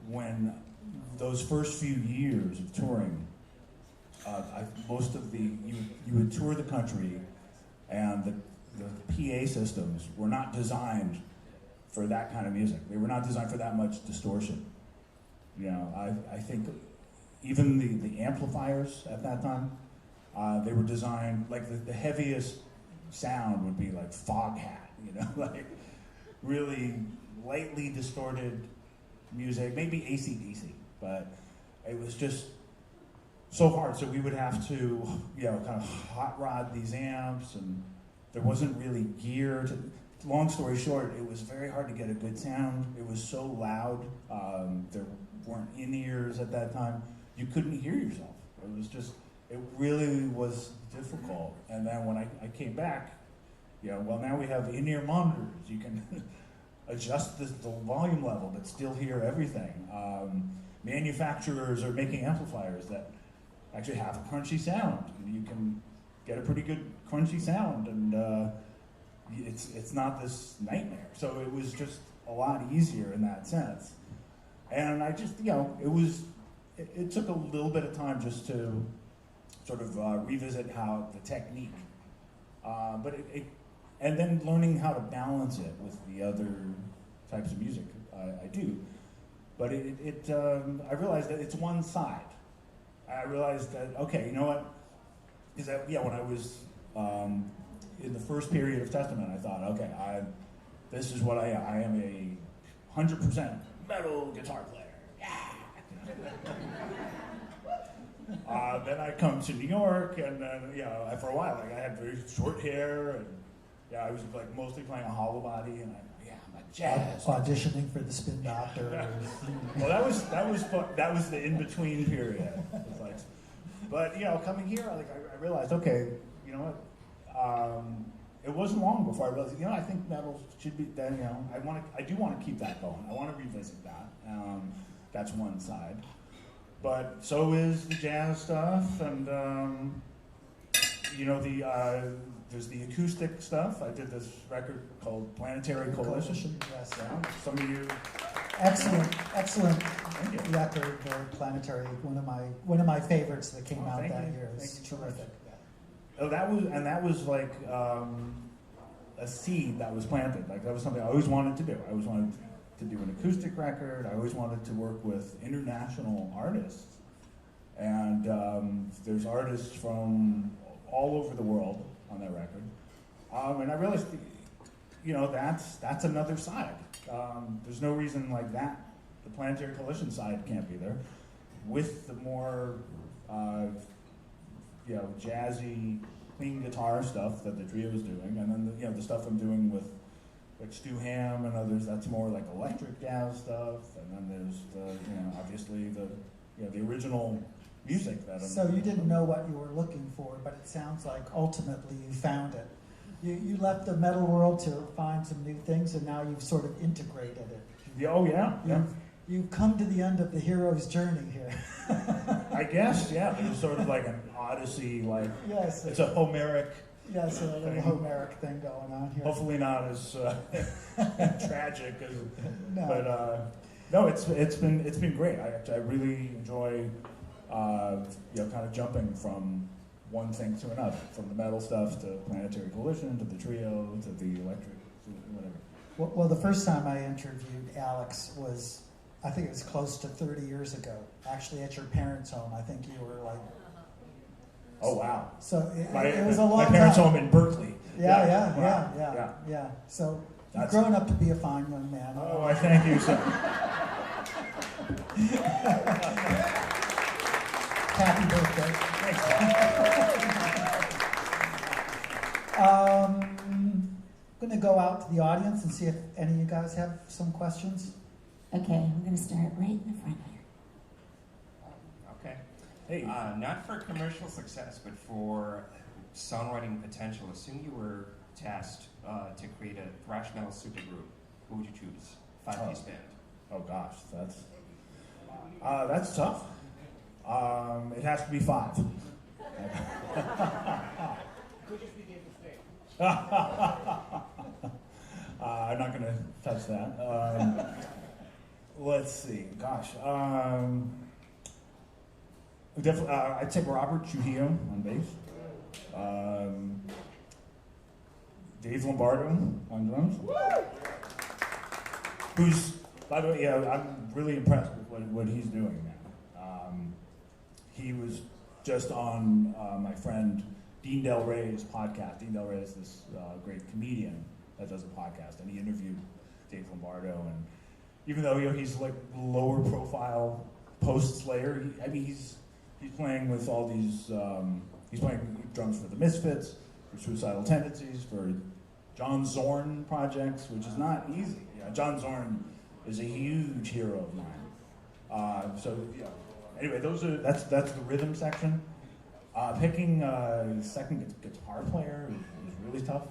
When those first few years of touring, you would tour the country, and the PA systems were not designed for that kind of music. They were not designed for that much distortion. I think even the amplifiers at that time, they were designed, like the heaviest sound would be like Foghat, like really lightly distorted music, maybe AC/DC, but it was just so hard. So we would have to, kind of hot rod these amps, and there wasn't really gear to. Long story short, it was very hard to get a good sound. It was so loud. There weren't in-ears at that time. You couldn't hear yourself. It really was difficult. And then when I came back, now we have in-ear monitors. You can adjust the volume level but still hear everything. Manufacturers are making amplifiers that actually have a crunchy sound. You can get a pretty good crunchy sound, and it's not this nightmare. So it was just a lot easier in that sense. And I just, it took a little bit of time just to sort of revisit how the technique, and then learning how to balance it with the other types of music I do. But I realized that it's one side. I realized that, okay, you know what? Is that, when I was in the first period of Testament, I thought, okay, this is what I am. I am a 100% metal guitar player. Yeah. Then I come to New York, and then, for a while, I had very short hair, and I was mostly playing a hollow body, and I'm a jazz. Auditioning for the Spin Doctors. Well, that was the in-between period. But coming here, I realized, okay, you know what? It wasn't long before I realized, I think metal should be. Then, I do want to keep that going. I want to revisit that. That's one side. But so is the jazz stuff, and there's the acoustic stuff. I did this record called Planetary Coalition. Yes. Yeah. Some of you. Excellent record, Planetary. One of my favorites that came out that year. It's terrific. Oh, that was like a seed that was planted. That was something I always wanted to do. I always wanted to do an acoustic record. I always wanted to work with international artists, and there's artists from all over the world on that record. And I realized, that's another side. There's no reason like that. The Planetary Coalition side can't be there. With the more, jazzy, clean guitar stuff that the trio is doing, and then the stuff I'm doing with Stu Ham and others, that's more like electric jazz stuff. And then there's the, obviously the original music that I'm. So you didn't know what you were looking for, but it sounds like ultimately you found it. You left the metal world to find some new things, and now you've sort of integrated it. Oh, yeah. You've come to the end of the hero's journey here. I guess, yeah. It was sort of like an odyssey, yes, it's a Homeric. Yes, a little Homeric thing going on here. Hopefully not as tragic as. No. But no, it's been great. I really enjoy kind of jumping from one thing to another, from the metal stuff to Planetary Coalition to the trio to the electric, whatever. Well, the first time I interviewed Alex was, I think it was close to 30 years ago, actually at your parents' home. I think you were like... Oh, wow. So it was a long time. My parents' home in Berkeley. Yeah. So you've grown up to be a fine young man. Oh, I thank you, sir. Happy birthday. Thanks. I'm going to go out to the audience and see if any of you guys have some questions. Okay, I'm going to start right in the front here. Okay. Hey. Not for commercial success, but for songwriting potential. Assume you were tasked to create a thrash metal supergroup. Who would you choose? 5-piece band. Oh gosh, that's tough. It has to be 5. Could just be David Spade. I'm not going to touch that. Let's see. Gosh. Definitely, I'd say Robert Trujillo on bass. Dave Lombardo on drums. Who's, by the way, I'm really impressed with what he's doing now. He was just on my friend Dean Del Rey's podcast. Dean Del Rey is this great comedian that does a podcast, and he interviewed Dave Lombardo. And even though he's like lower profile post Slayer, he's playing with all these. He's playing drums for the Misfits, for Suicidal Tendencies, for John Zorn projects, which is not easy. John Zorn is a huge hero of mine. Anyway, that's the rhythm section. Picking a second guitar player is really tough.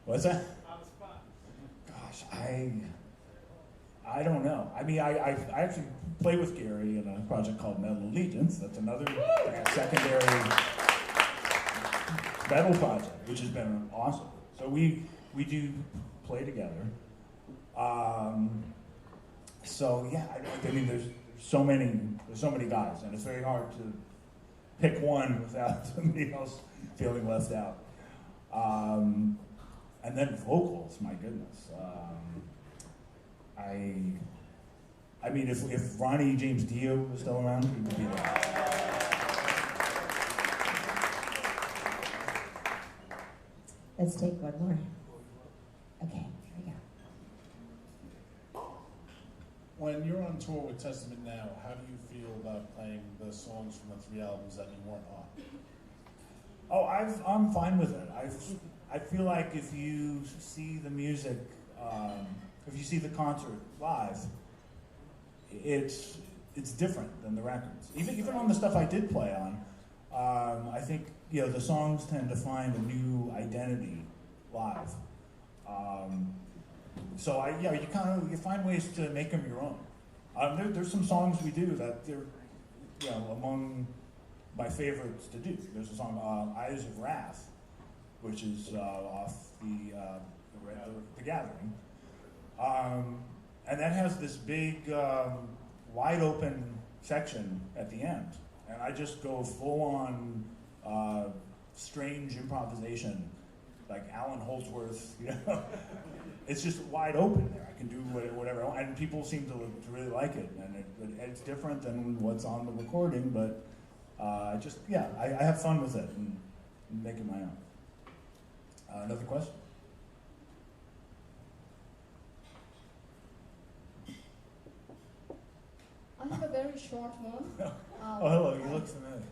What's that? On the spot. Gosh, I don't know. I mean, I actually play with Gary in a project called Metal Allegiance. That's another secondary metal project, which has been awesome. So we do play together. So yeah, I mean, there's so many guys, and it's very hard to pick one without somebody else feeling left out. And then vocals, my goodness. I mean, if Ronnie James Dio was still around, he would be there. Let's take one more. Okay, here we go. When you're on tour with Testament now, how do you feel about playing the songs from the 3 albums that you weren't on? Oh, I'm fine with it. I feel like if you see the music, if you see the concert live, it's different than the records. Even on the stuff I did play on, I think the songs tend to find a new identity live. So you find ways to make them your own. There's some songs we do that they're among my favorites to do. There's a song "Eyes of Wrath," which is off the Gathering, and that has this big wide open section at the end, and I just go full on strange improvisation, like Alan Holdsworth. It's just wide open there. I can do whatever I want, and people seem to really like it, and it's different than what's on the recording, but I have fun with it and make it my own. Another question? I have a very short one. Oh, hello, you look familiar.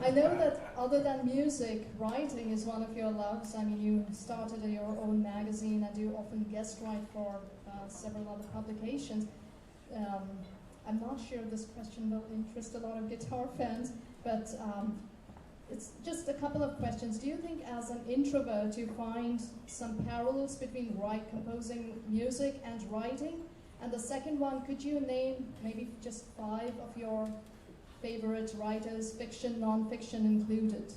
I know that other than music, writing is one of your loves. I mean, you started your own magazine and you often guest write for several other publications. I'm not sure this question will interest a lot of guitar fans, but it's just a couple of questions. Do you think as an introvert you find some parallels between composing music and writing? And the second one, could you name maybe just 5 of your favorite writers, fiction, non-fiction included?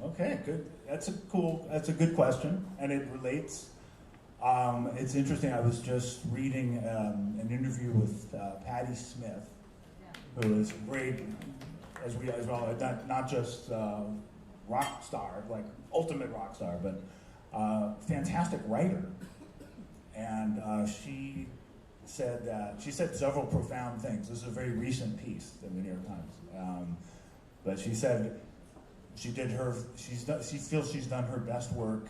Okay, good. That's a good question, and it relates. It's interesting. I was just reading an interview with Patti Smith, who is great, as well, not just rock star, like ultimate rock star, but fantastic writer. And she said several profound things. This is a very recent piece in the New York Times, but she said she feels she's done her best work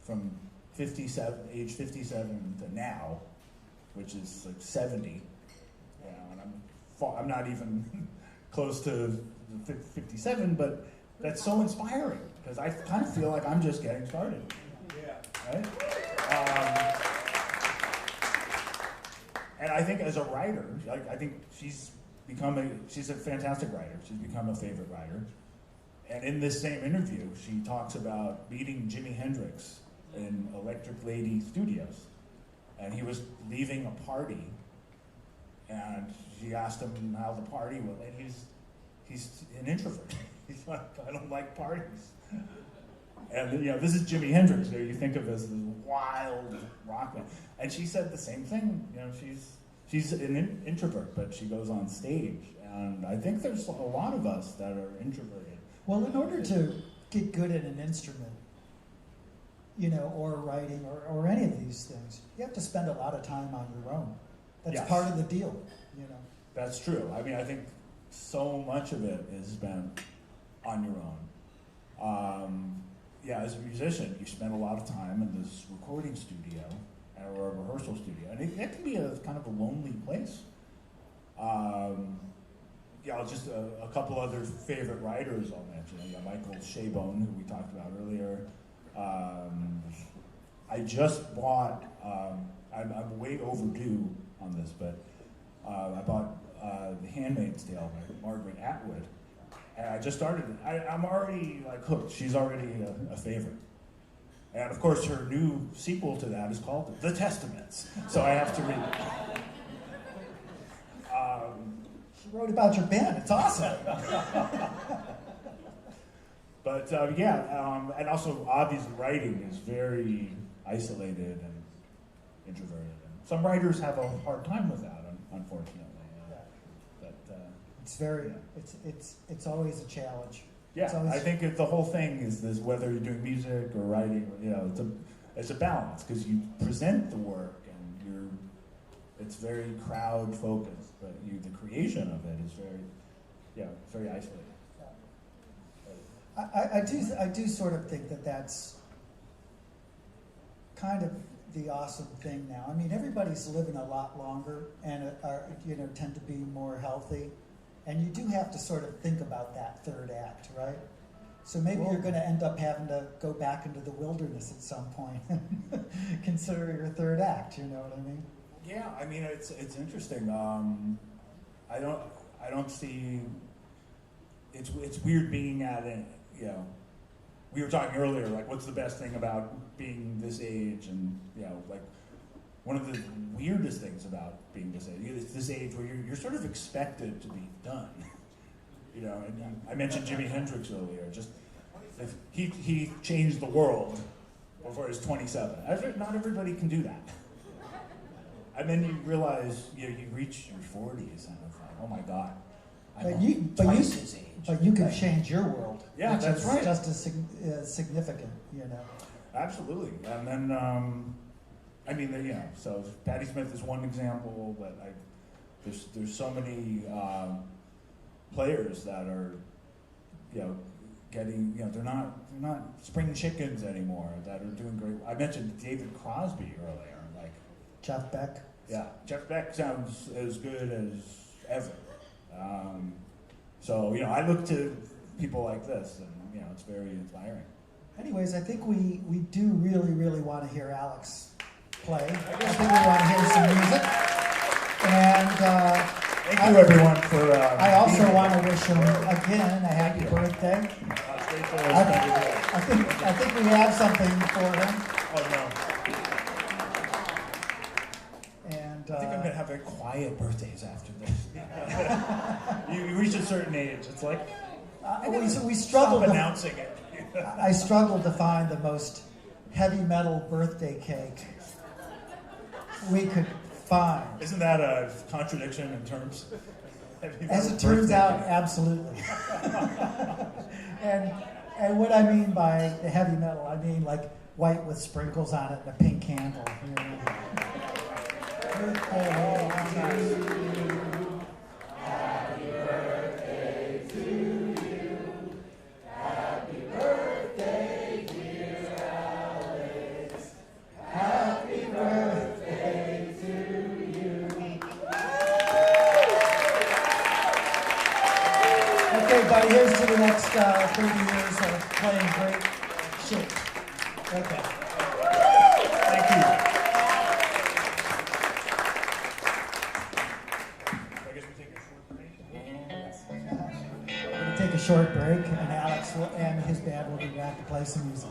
from age 57 to now, which is like 70. And I'm not even close to 57, but that's so inspiring because I kind of feel like I'm just getting started. Yeah. Right? And I think as a writer, I think she's a fantastic writer. She's become a favorite writer. And in this same interview, she talks about meeting Jimi Hendrix in Electric Lady Studios. And he was leaving a party, and she asked him how the party went. And he's an introvert. He's like, I don't like parties. And this is Jimi Hendrix. You think of as this wild rock man. And she said the same thing. She's an introvert, but she goes on stage. And I think there's a lot of us that are introverted. Well, in order to get good at an instrument, or writing or any of these things, you have to spend a lot of time on your own. That's Yes. part of the deal, That's true. I mean, I think so much of it is spent on your own. As a musician, you spend a lot of time in this recording studio or a rehearsal studio, and it can be a kind of a lonely place. Just a couple other favorite writers I'll mention. Michael Chabon, who we talked about earlier. I just bought, I'm way overdue on this, but I bought The Handmaid's Tale by Margaret Atwood. And I just started it. I'm already hooked. She's already a favorite. And of course, her new sequel to that is called The Testaments. So I have to read it. She wrote about your band. It's awesome. But and also obviously writing is very isolated and introverted. And some writers have a hard time with that, unfortunately. But It's very, it's always a challenge. yeah, It's always- I think the whole thing is this: whether you're doing music or writing, it's a balance because you present the work and it's very crowd focused, but the creation of it is very isolated. I do sort of think that that's kind of the awesome thing now. I mean, everybody's living a lot longer and tend to be more healthy, and you do have to sort of think about that third act, right? So maybe you're going to end up having to go back into the wilderness at some point and consider your third act. You know what I mean? Yeah, I mean it's interesting. I don't see. It's weird being at it. We were talking earlier, like, what's the best thing about being this age? And like, one of the weirdest things about being this age, it's this age where you're sort of expected to be done. And I mentioned Jimi Hendrix earlier. Just if he changed the world before he was 27. Not everybody can do that. And then you realize you reach your 40s and it's like, oh my God. Twice his age. But you can change your world. Yeah, which that's is right. just as significant, Absolutely. And then, so Patti Smith is one example, but there's so many players that are, getting, they're not spring chickens anymore that are doing great. I mentioned David Crosby earlier, like Jeff Beck. Yeah, Jeff Beck sounds as good as ever. So I look to people like this, and it's very inspiring. Anyways, I think we do really, really want to hear Alex play. I think we want to hear some music. And Thank you, everyone, for. I also want to wish him again a happy birthday. I think we have something for him. Oh no! And I think I'm gonna have very quiet birthdays after this. You reach a certain age, it's like we struggled. Stop announcing it. I struggled to find the most heavy metal birthday cake we could find. Isn't that a contradiction in terms? As it turns out, absolutely. and what I mean by the heavy metal, I mean like white with sprinkles on it and a pink candle. Everybody, here's to the next 30 years of playing great shit. Okay. Thank you. I guess we take a short break. We're going to take a short break, and Alex and his band will be back to play some music.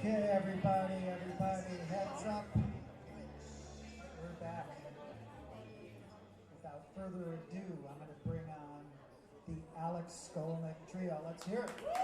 Okay, everybody, heads up. We're back. Without further ado, I'm going to bring on the Alex Skolnick Trio. Let's hear it.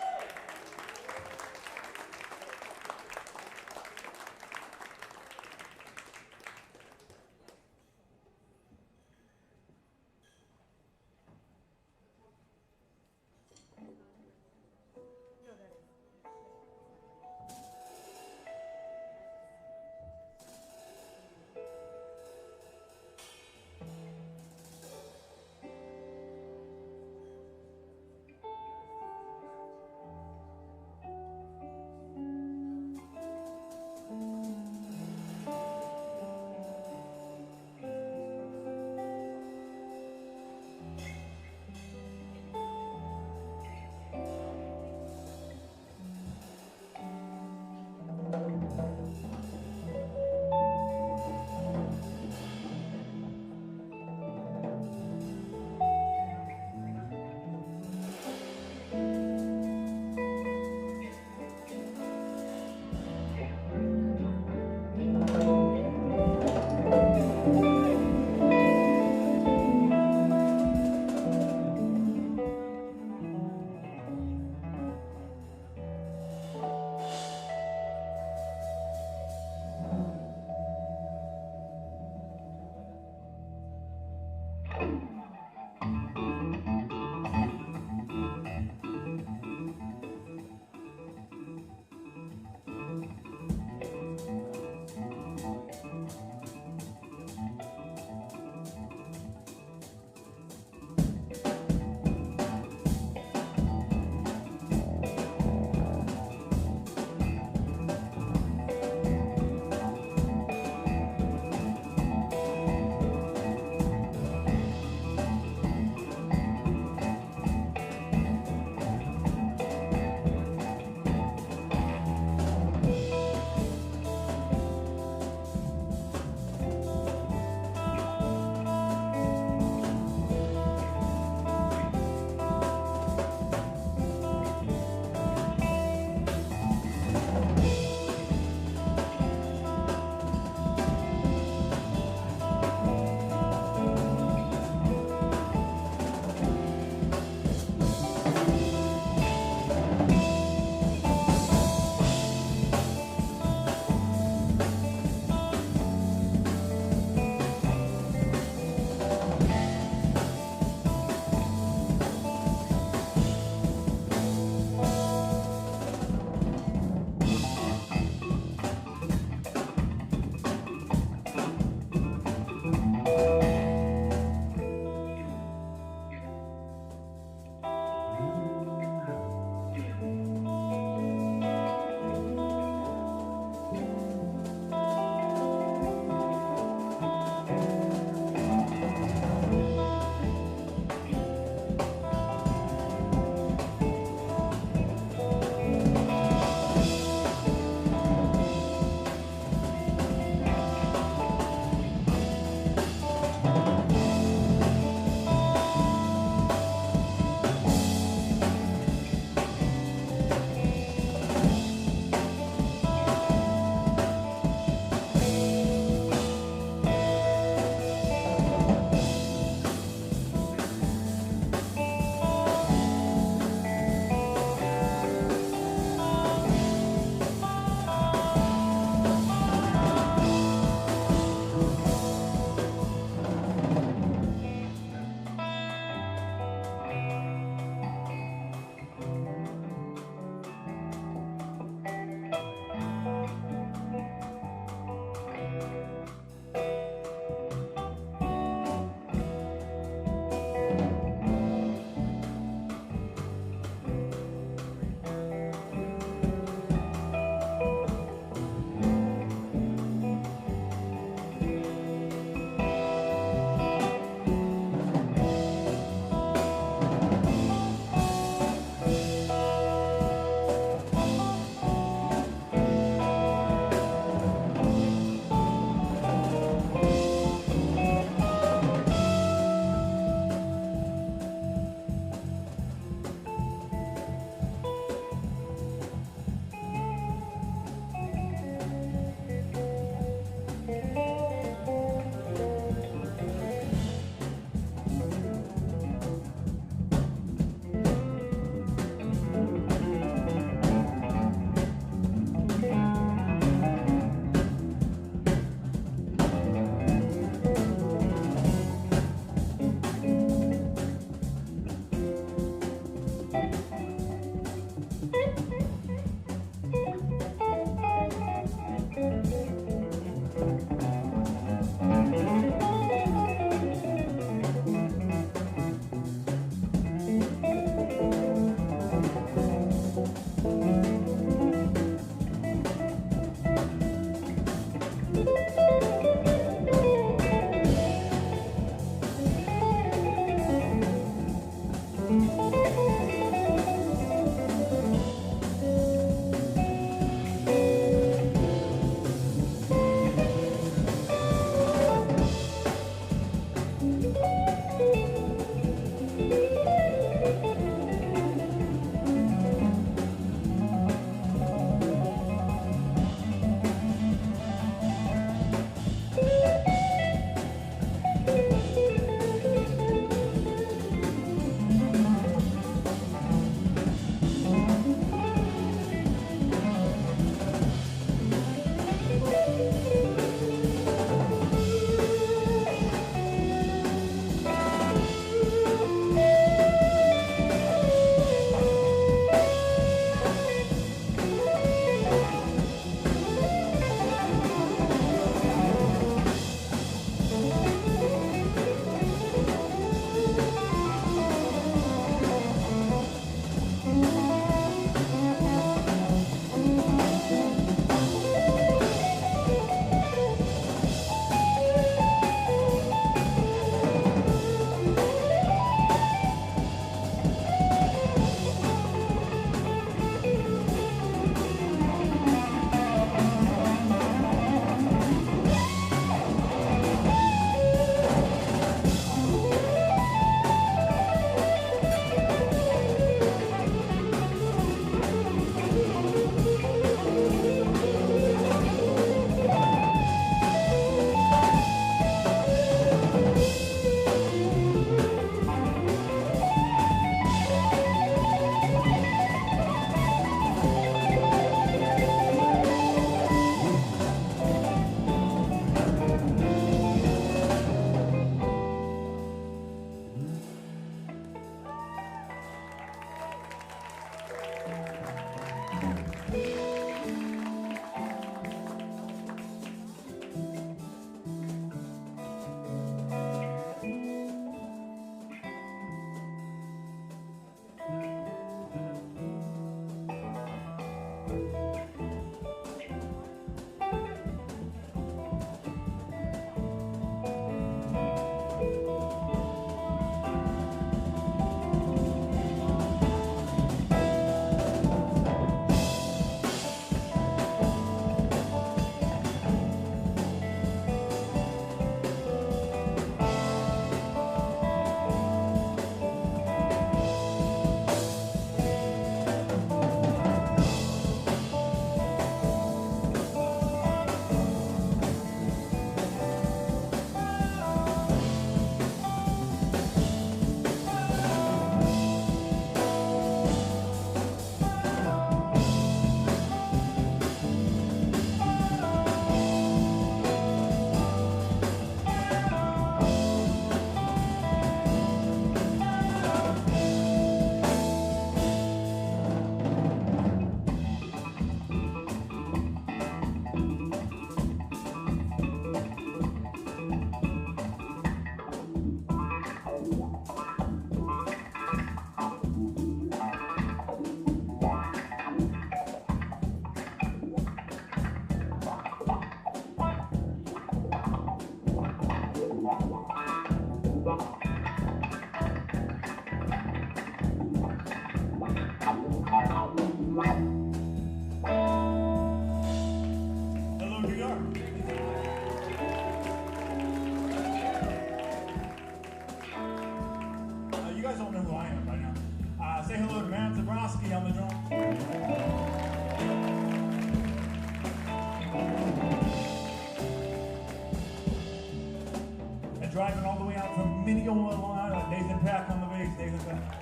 driving all the way out from Mineola, Long Island. Nathan Pack on the bass. Nathan Pack.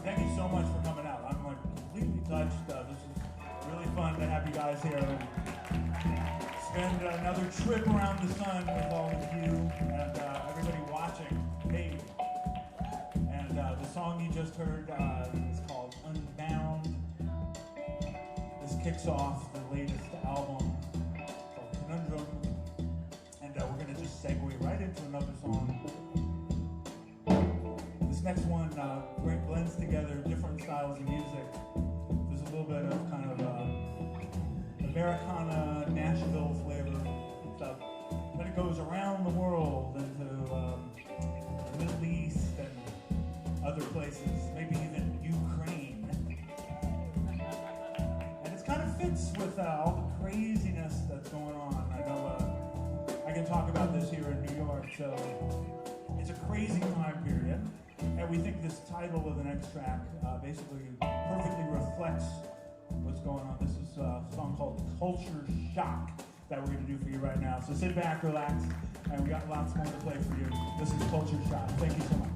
Thank you so much for coming out. I'm like completely touched. This is really fun to have you guys here and spend another trip around the sun with all of you and everybody watching. Hey, and the song you just heard is called Unbound. This kicks off the latest album called Conundrum, and we're going to just segue right into another song. This next one blends together different styles of music. There's a little bit of kind of Americana, Nashville flavor stuff. Then it goes around the world into the Middle East and other places, maybe even Ukraine. And it kind of fits with all the craziness that's going on. I know I can talk about this here in New York, so it's a crazy time period. And we think this title of the next track basically perfectly reflects what's going on. This is a song called Culture Shock that we're going to do for you right now. So sit back, relax, and we got lots more to play for you. This is Culture Shock. Thank you so much.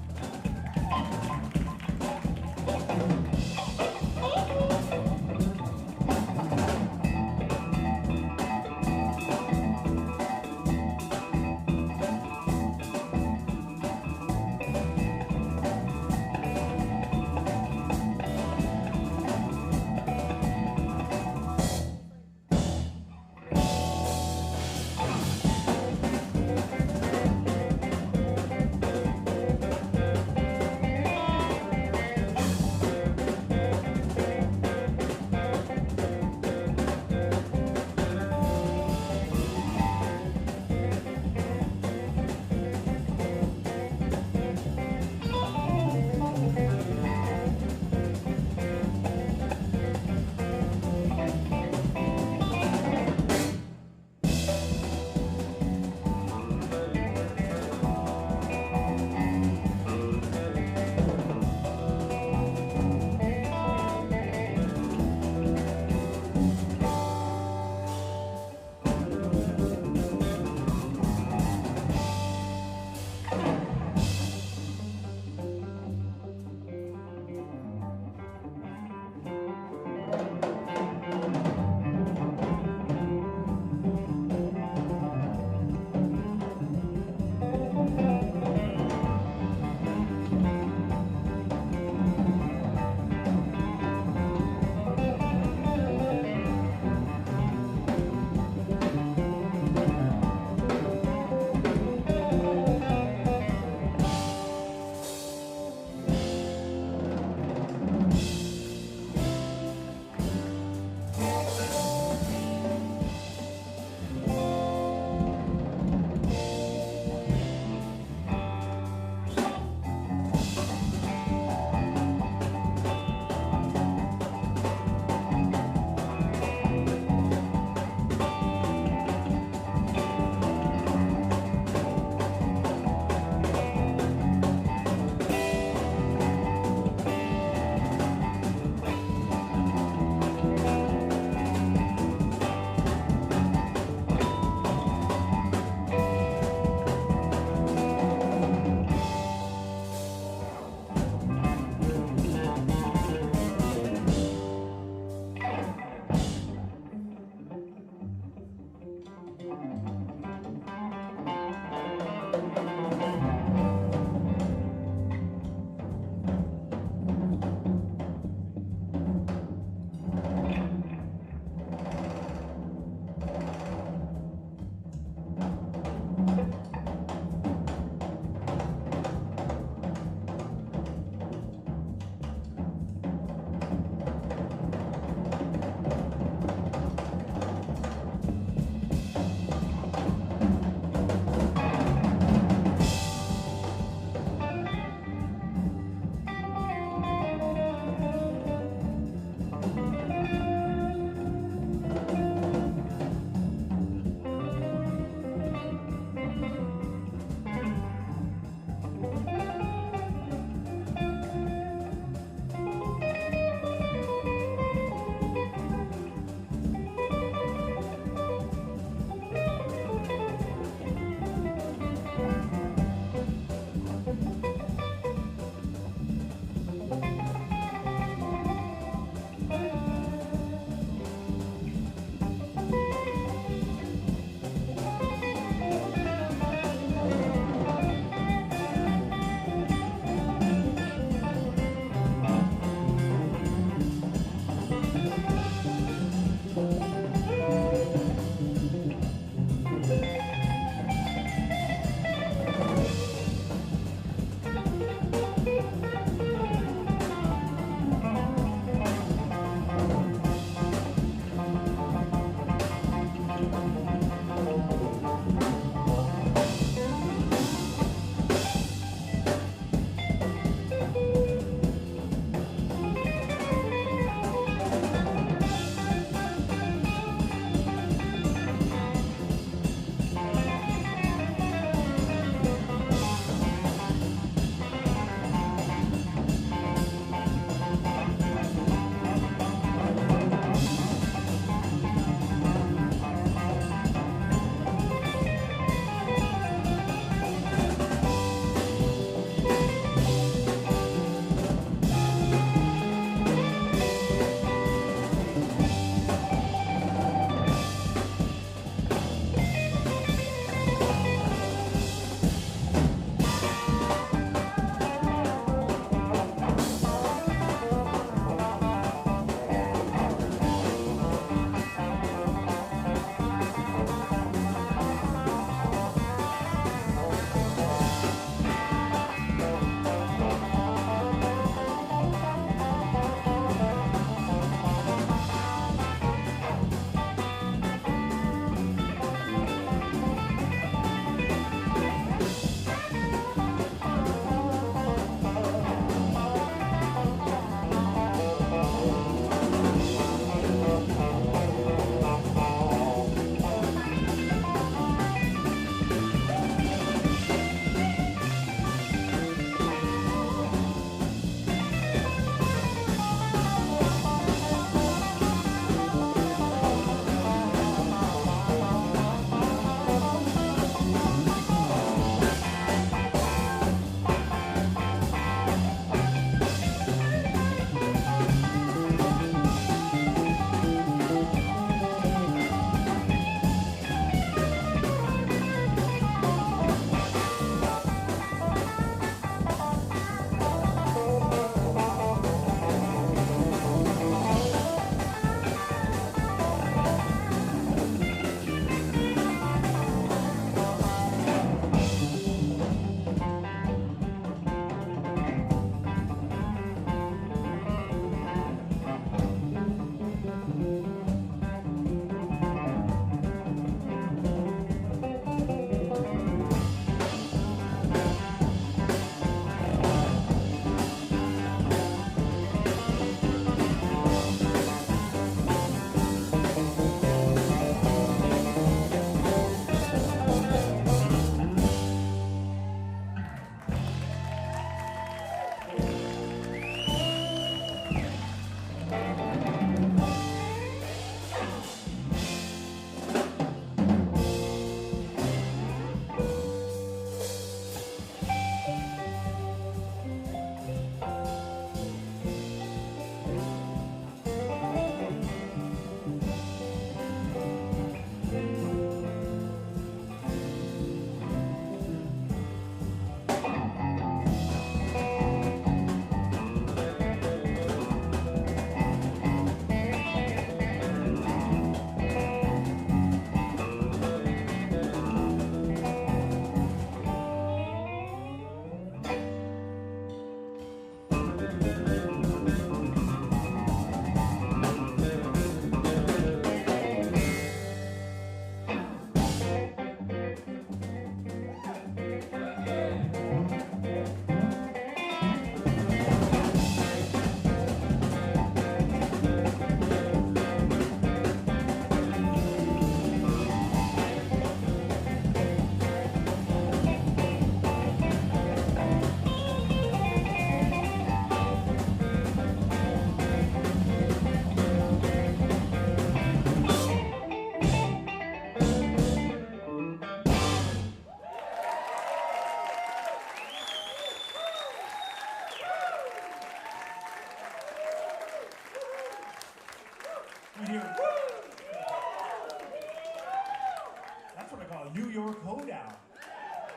New York Hoedown.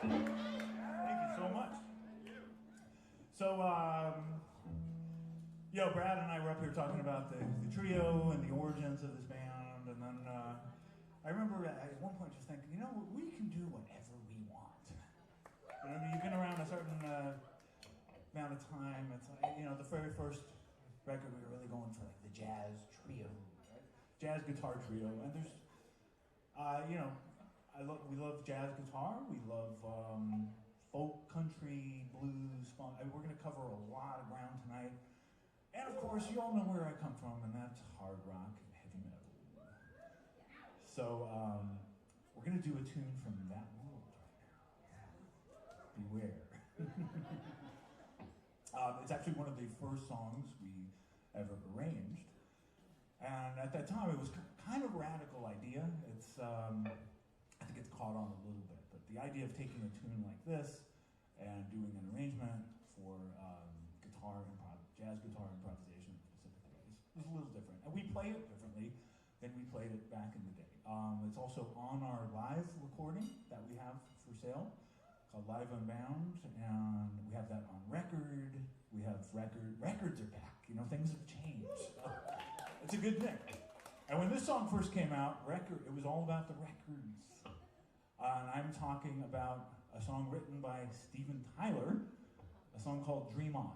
Thank you so much. So, Brad and I were up here talking about the trio and the origins of this band, and then I remember at one point just thinking, we can do whatever we want. You've been around a certain amount of time. It's like, the very first record we were really going for like the jazz trio, right? Jazz guitar trio, and there's, we love jazz guitar. We love folk, country, blues, funk. We're going to cover a lot of ground tonight. And of course, you all know where I come from, and that's hard rock and heavy metal. So we're going to do a tune from that world right now. Beware. It's actually one of the first songs we ever arranged. And at that time, it was kind of a radical idea. It's, I think it's caught on a little bit, but the idea of taking a tune like this and doing an arrangement for jazz guitar improvisation specifically is a little different. And we play it differently than we played it back in the day. It's also on our live recording that we have for sale, called Live Unbound, and we have that on record. We have records are back. Things have changed. It's a good thing. And when this song first came out, it was all about the records. And I'm talking about a song written by Steven Tyler, a song called Dream On.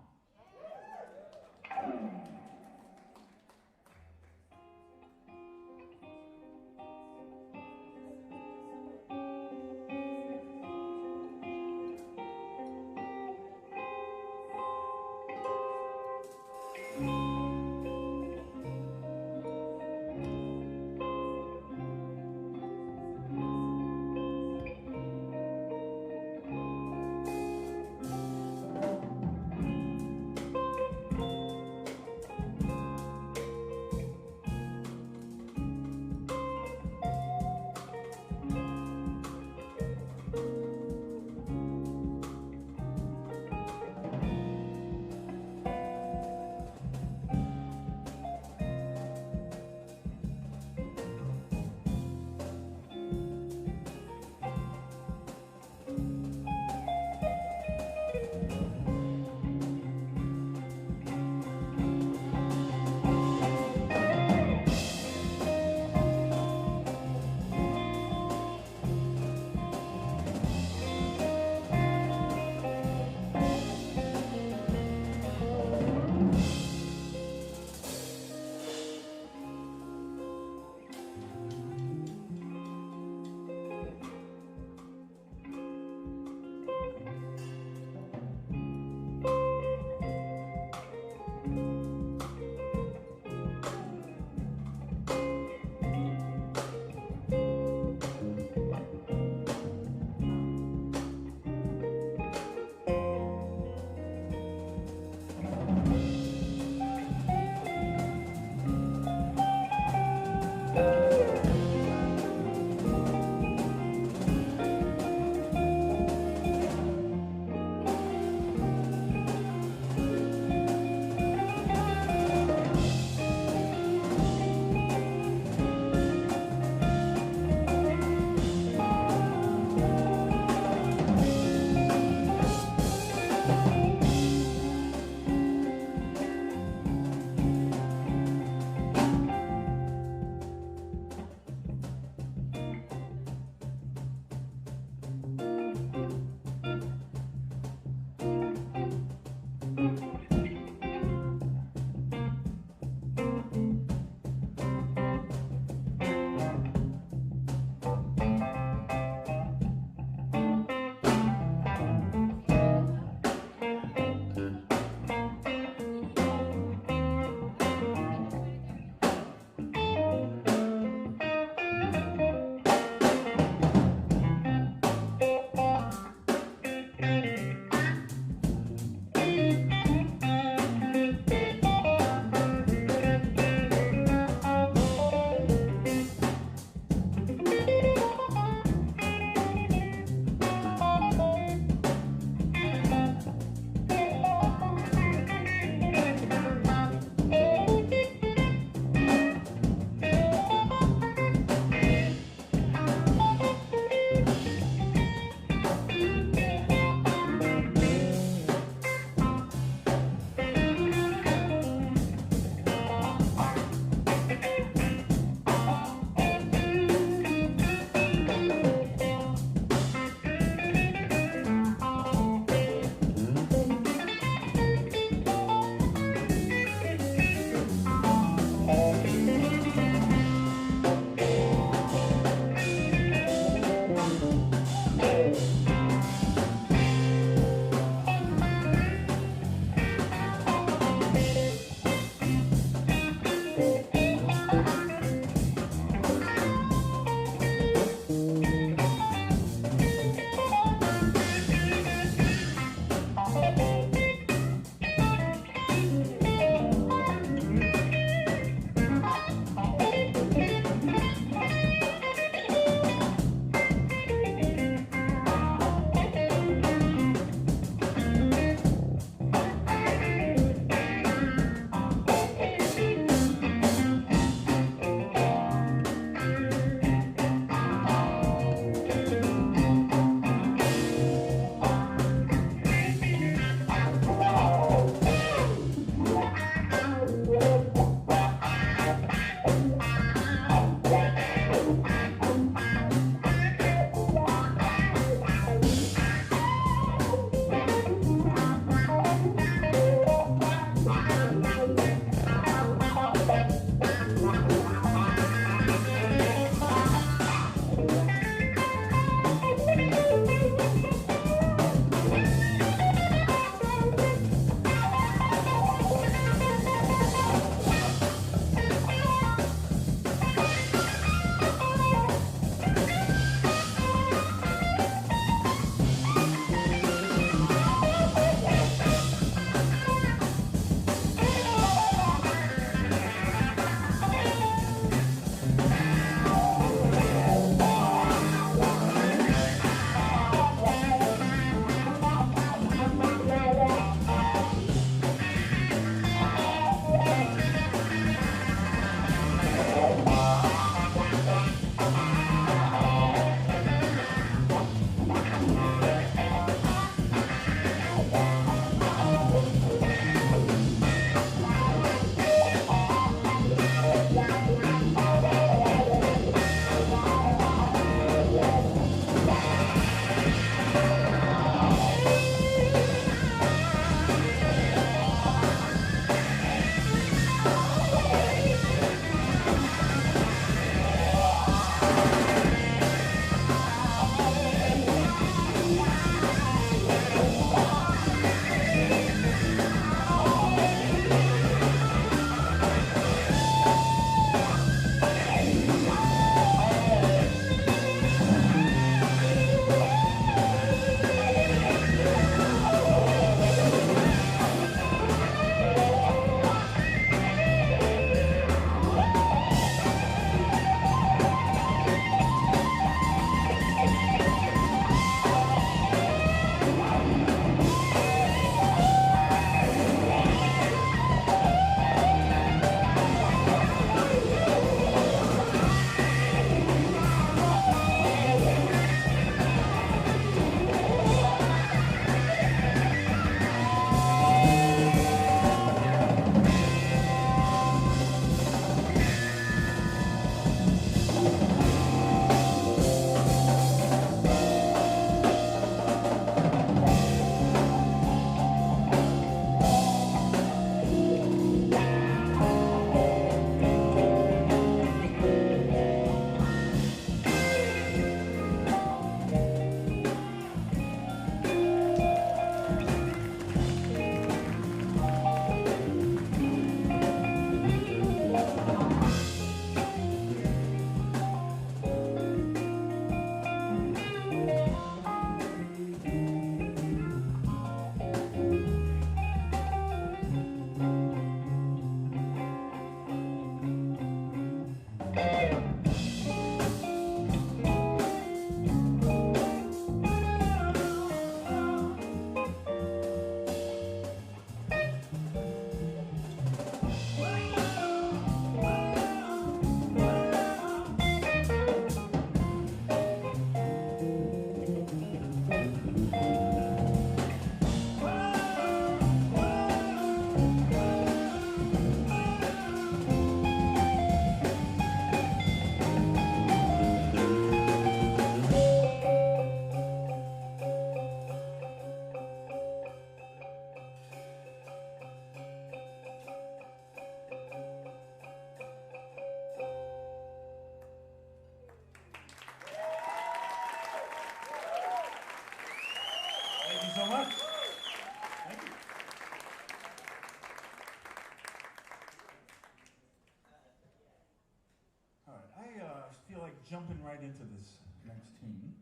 jumping right into this next tune.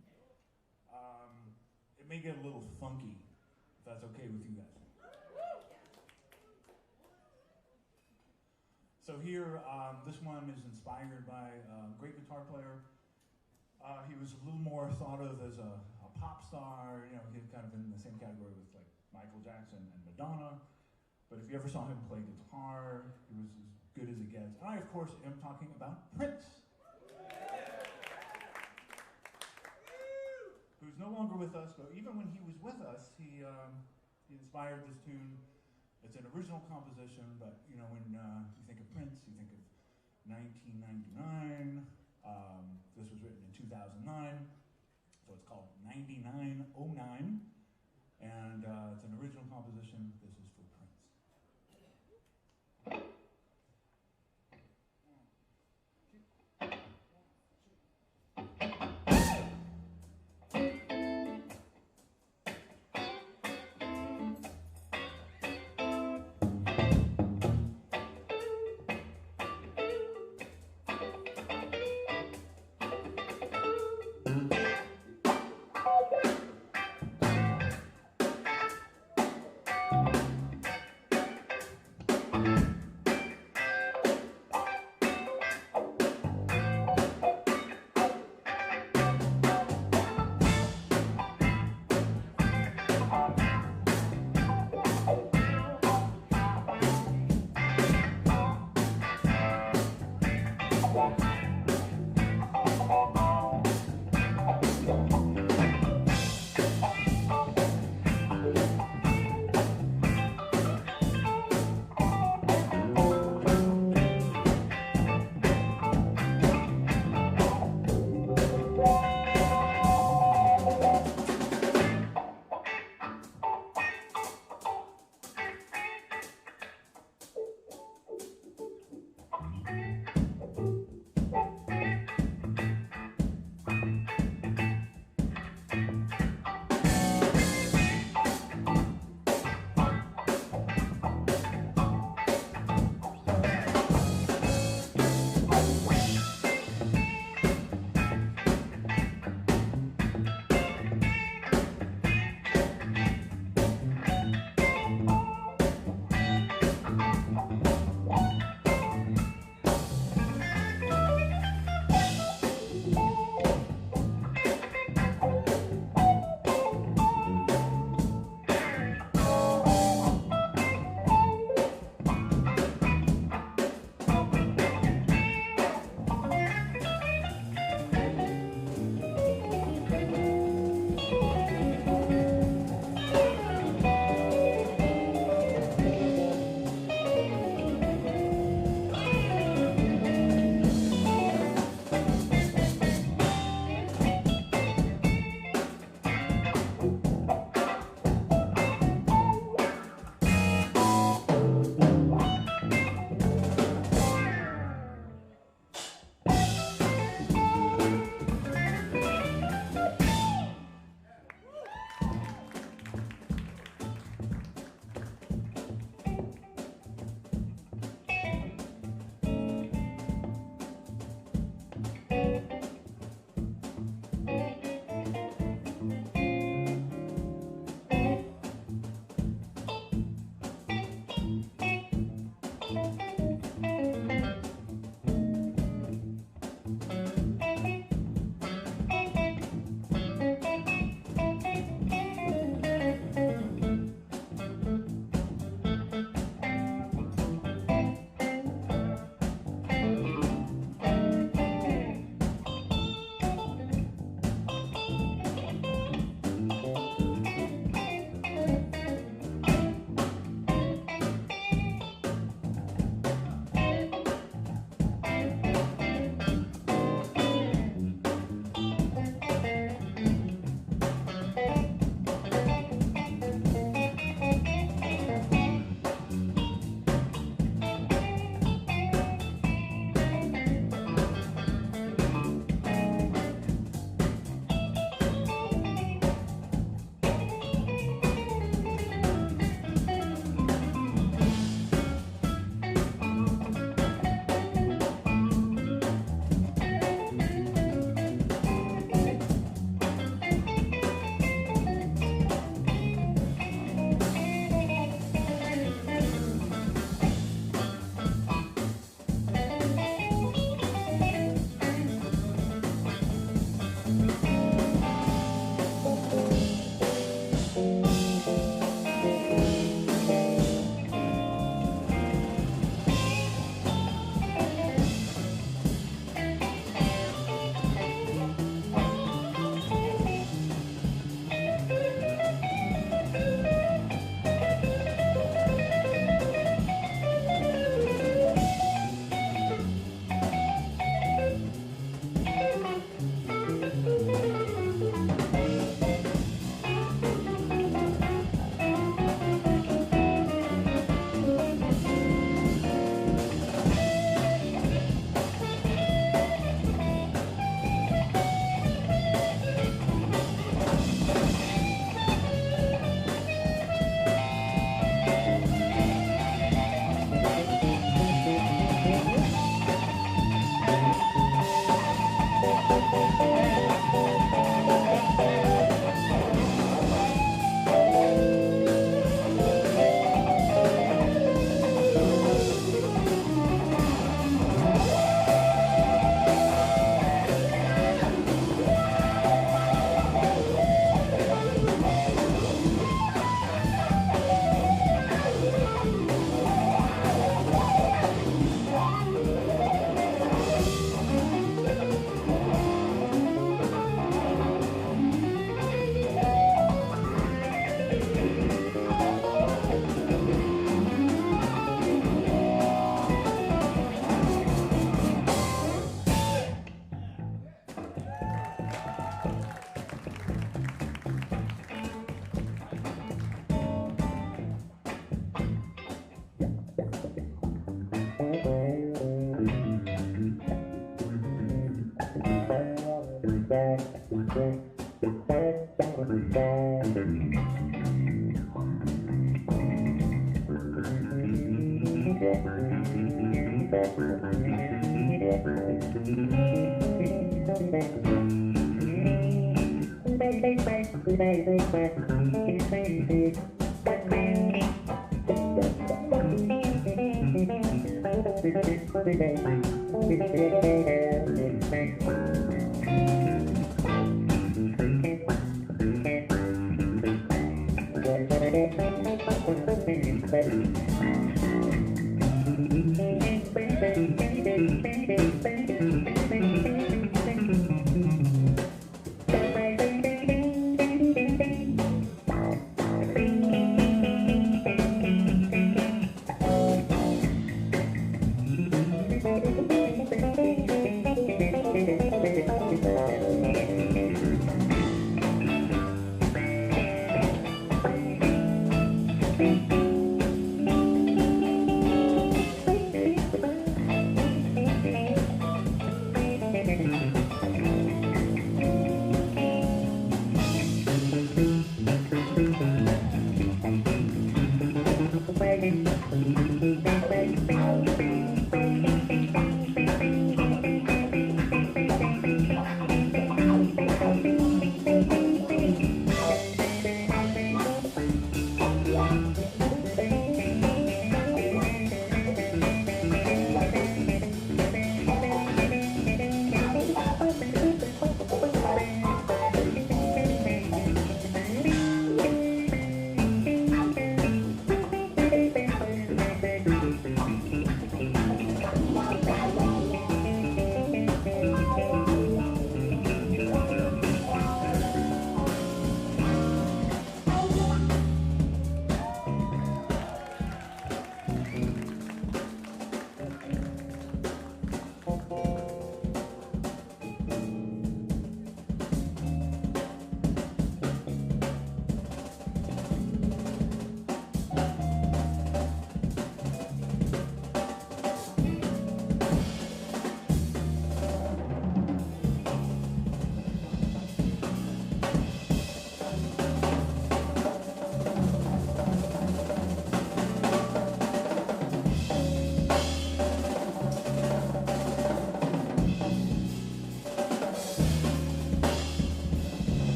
It may get a little funky, if that's okay with you guys. So here, this one is inspired by a great guitar player. He was a little more thought of as a pop star, you know, he's kind of in the same category with like Michael Jackson and Madonna. But if you ever saw him play guitar, he was as good as it gets. And I, of course, am talking about Prince, who's no longer with us, but even when he was with us, he inspired this tune. It's an original composition, but you know, when you think of Prince, you think of 1999. This was written in 2009, so it's called 9909, and it's an original composition. This is for Prince.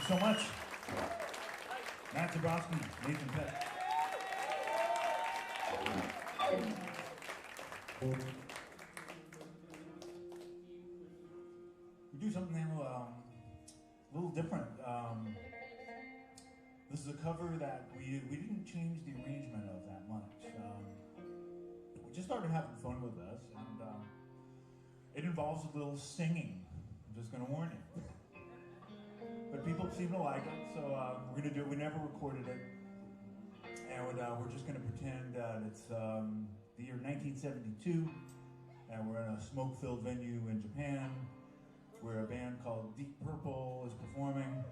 So much. Matt Dabrowski, Nathan Peck. We do something now a little different. This is a cover that we didn't change the arrangement of that much. We just started having fun with this, and it involves a little singing. I'm just going to warn you. But people seem to like it, so we're going to do it. We never recorded it. And we're just going to pretend that it's the year 1972, and we're in a smoke-filled venue in Japan, where a band called Deep Purple is performing.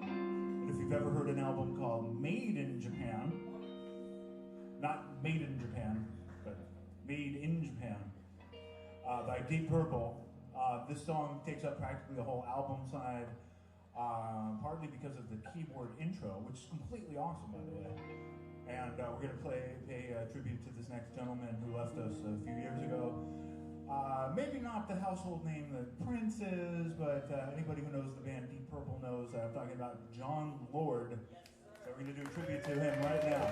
And if you've ever heard an album called Made in Japan, not Made in Japan, but Made in Japan, by Deep Purple, this song takes up practically the whole album side, partly because of the keyboard intro, which is completely awesome, by the way. And we're going to pay a tribute to this next gentleman who left us a few years ago. Maybe not the household name that Prince is, but anybody who knows the band Deep Purple knows that I'm talking about John Lord. So we're going to do a tribute to him right now.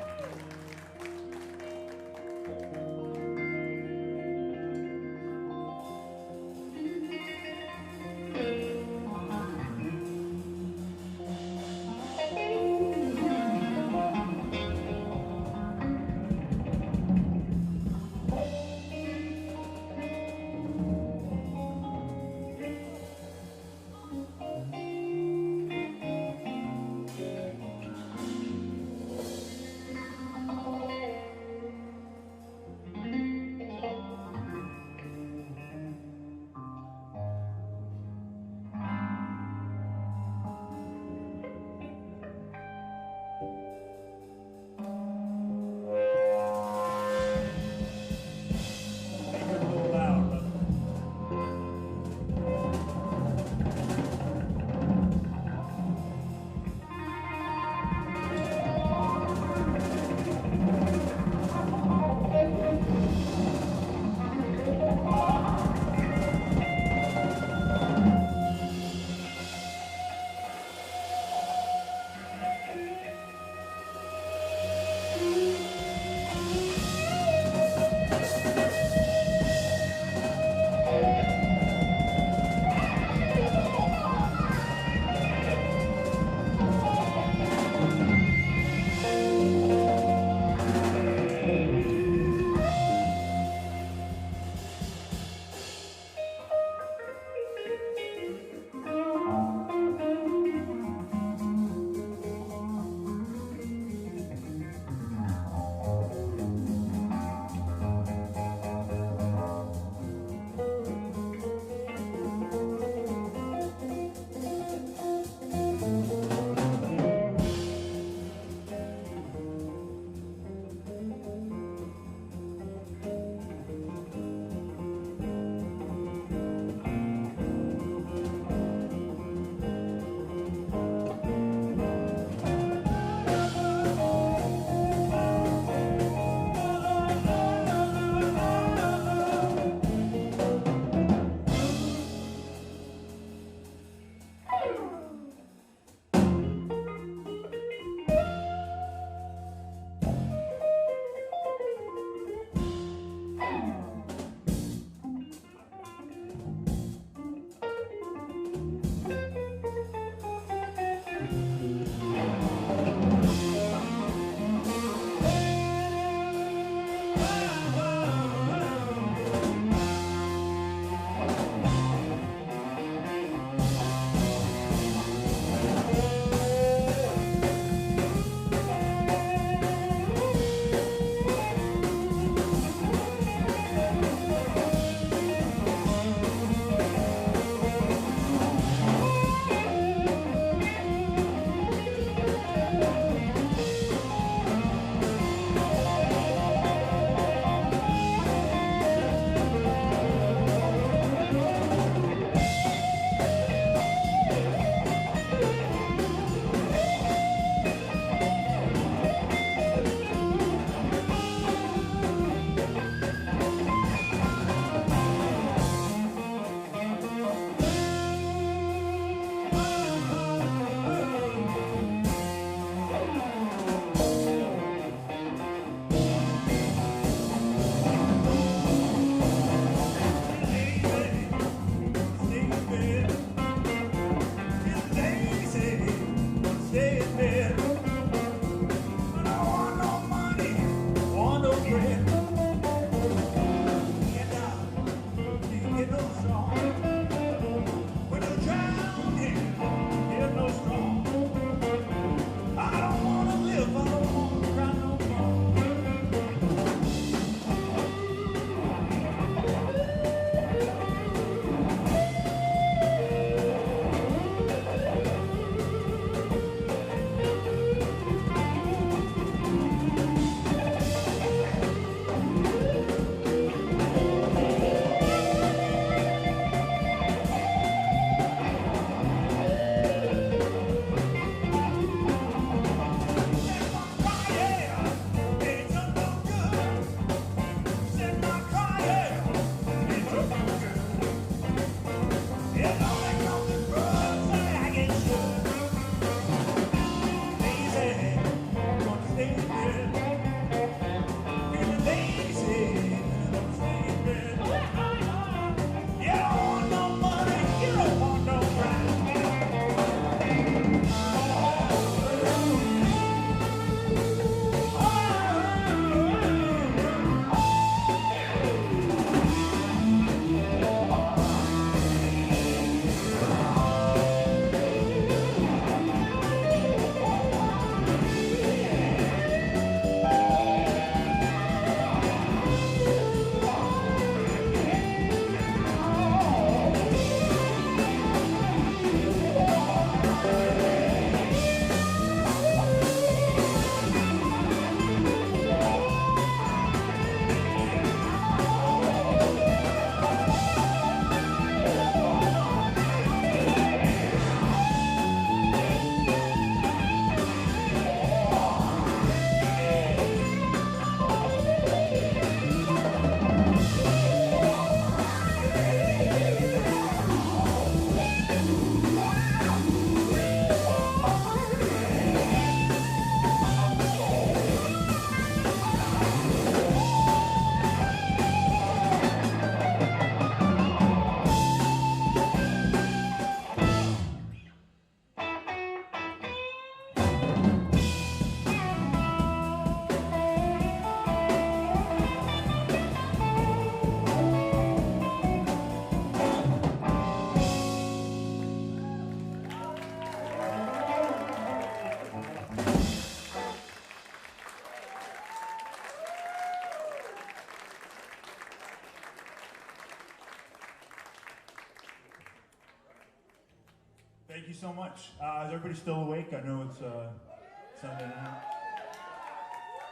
you so much. Is everybody still awake? I know it's Sunday night.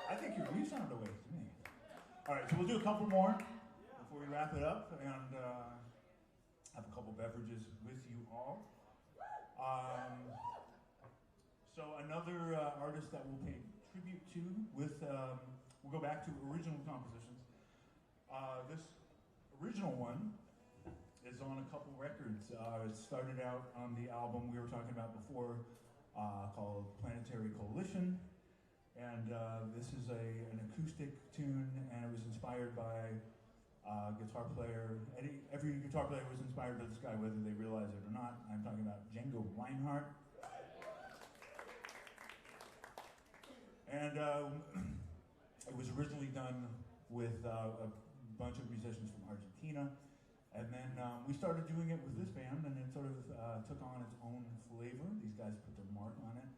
I think you sound awake to me. All right, so we'll do a couple more before we wrap it up, and have a couple beverages with you all. So another artist that we'll pay tribute to with, we'll go back to original compositions. This original one is on a couple records. It started out on the album we were talking about before, called Planetary Coalition, and this is an acoustic tune, and it was inspired by guitar player. Every guitar player was inspired by this guy, whether they realize it or not. I'm talking about Django Reinhardt. And it was originally done with a bunch of musicians from Argentina. And then we started doing it with this band, and it sort of took on its own flavor. These guys put their mark on it.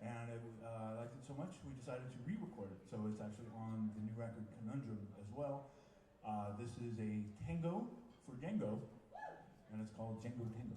And I liked it so much, we decided to re-record it. So it's actually on the new record, Conundrum, as well. This is a tango for Django, and it's called Django Tango.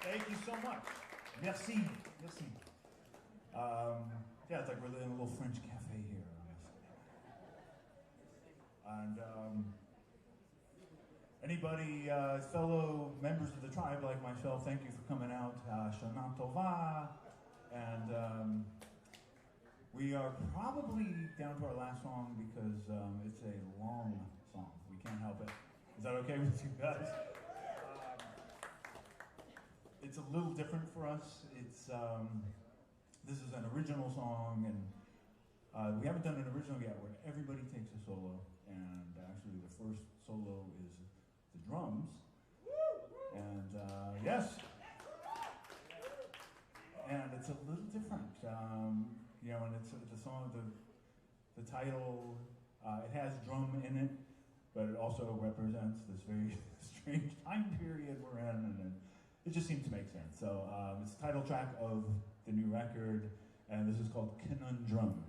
Thank you so much. Merci. Merci. Yeah, it's like we're in a little French cafe here. And anybody, fellow members of the tribe like myself, thank you for coming out. Shana Tova. And we are probably down to our last song because it's a long song. We can't help it. Is that okay with you guys? It's a little different for us. It's this is an original song, and we haven't done an original yet where everybody takes a solo. And actually, the first solo is the drums. And yes, and it's a little different. You know, and it's the song. The title it has drum in it, but it also represents this very strange time period we're in, and it just seemed to make sense. So it's the title track of the new record, and this is called Conundrum.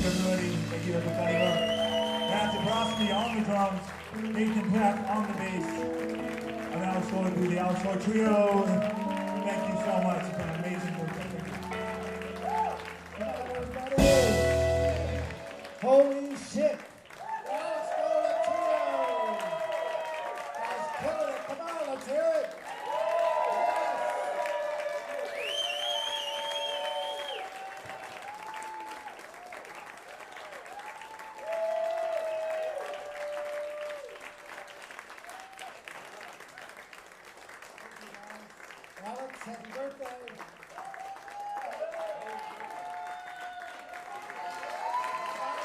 everybody. Thank you, everybody. Matthew Brodsky on the drums, Nathan Peck on the bass. I'm Alex going through the Alex Shore Trio. Thank you so much. It's been an amazing birthday. Come on, everybody. Holy shit. Let's go to Trio. Guys, killing it. Come on, let's hear it. Alex, happy birthday.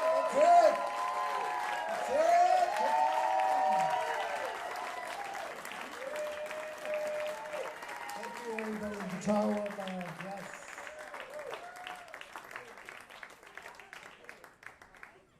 That's it. That's it. Come on. Thank you, everybody in guitar work.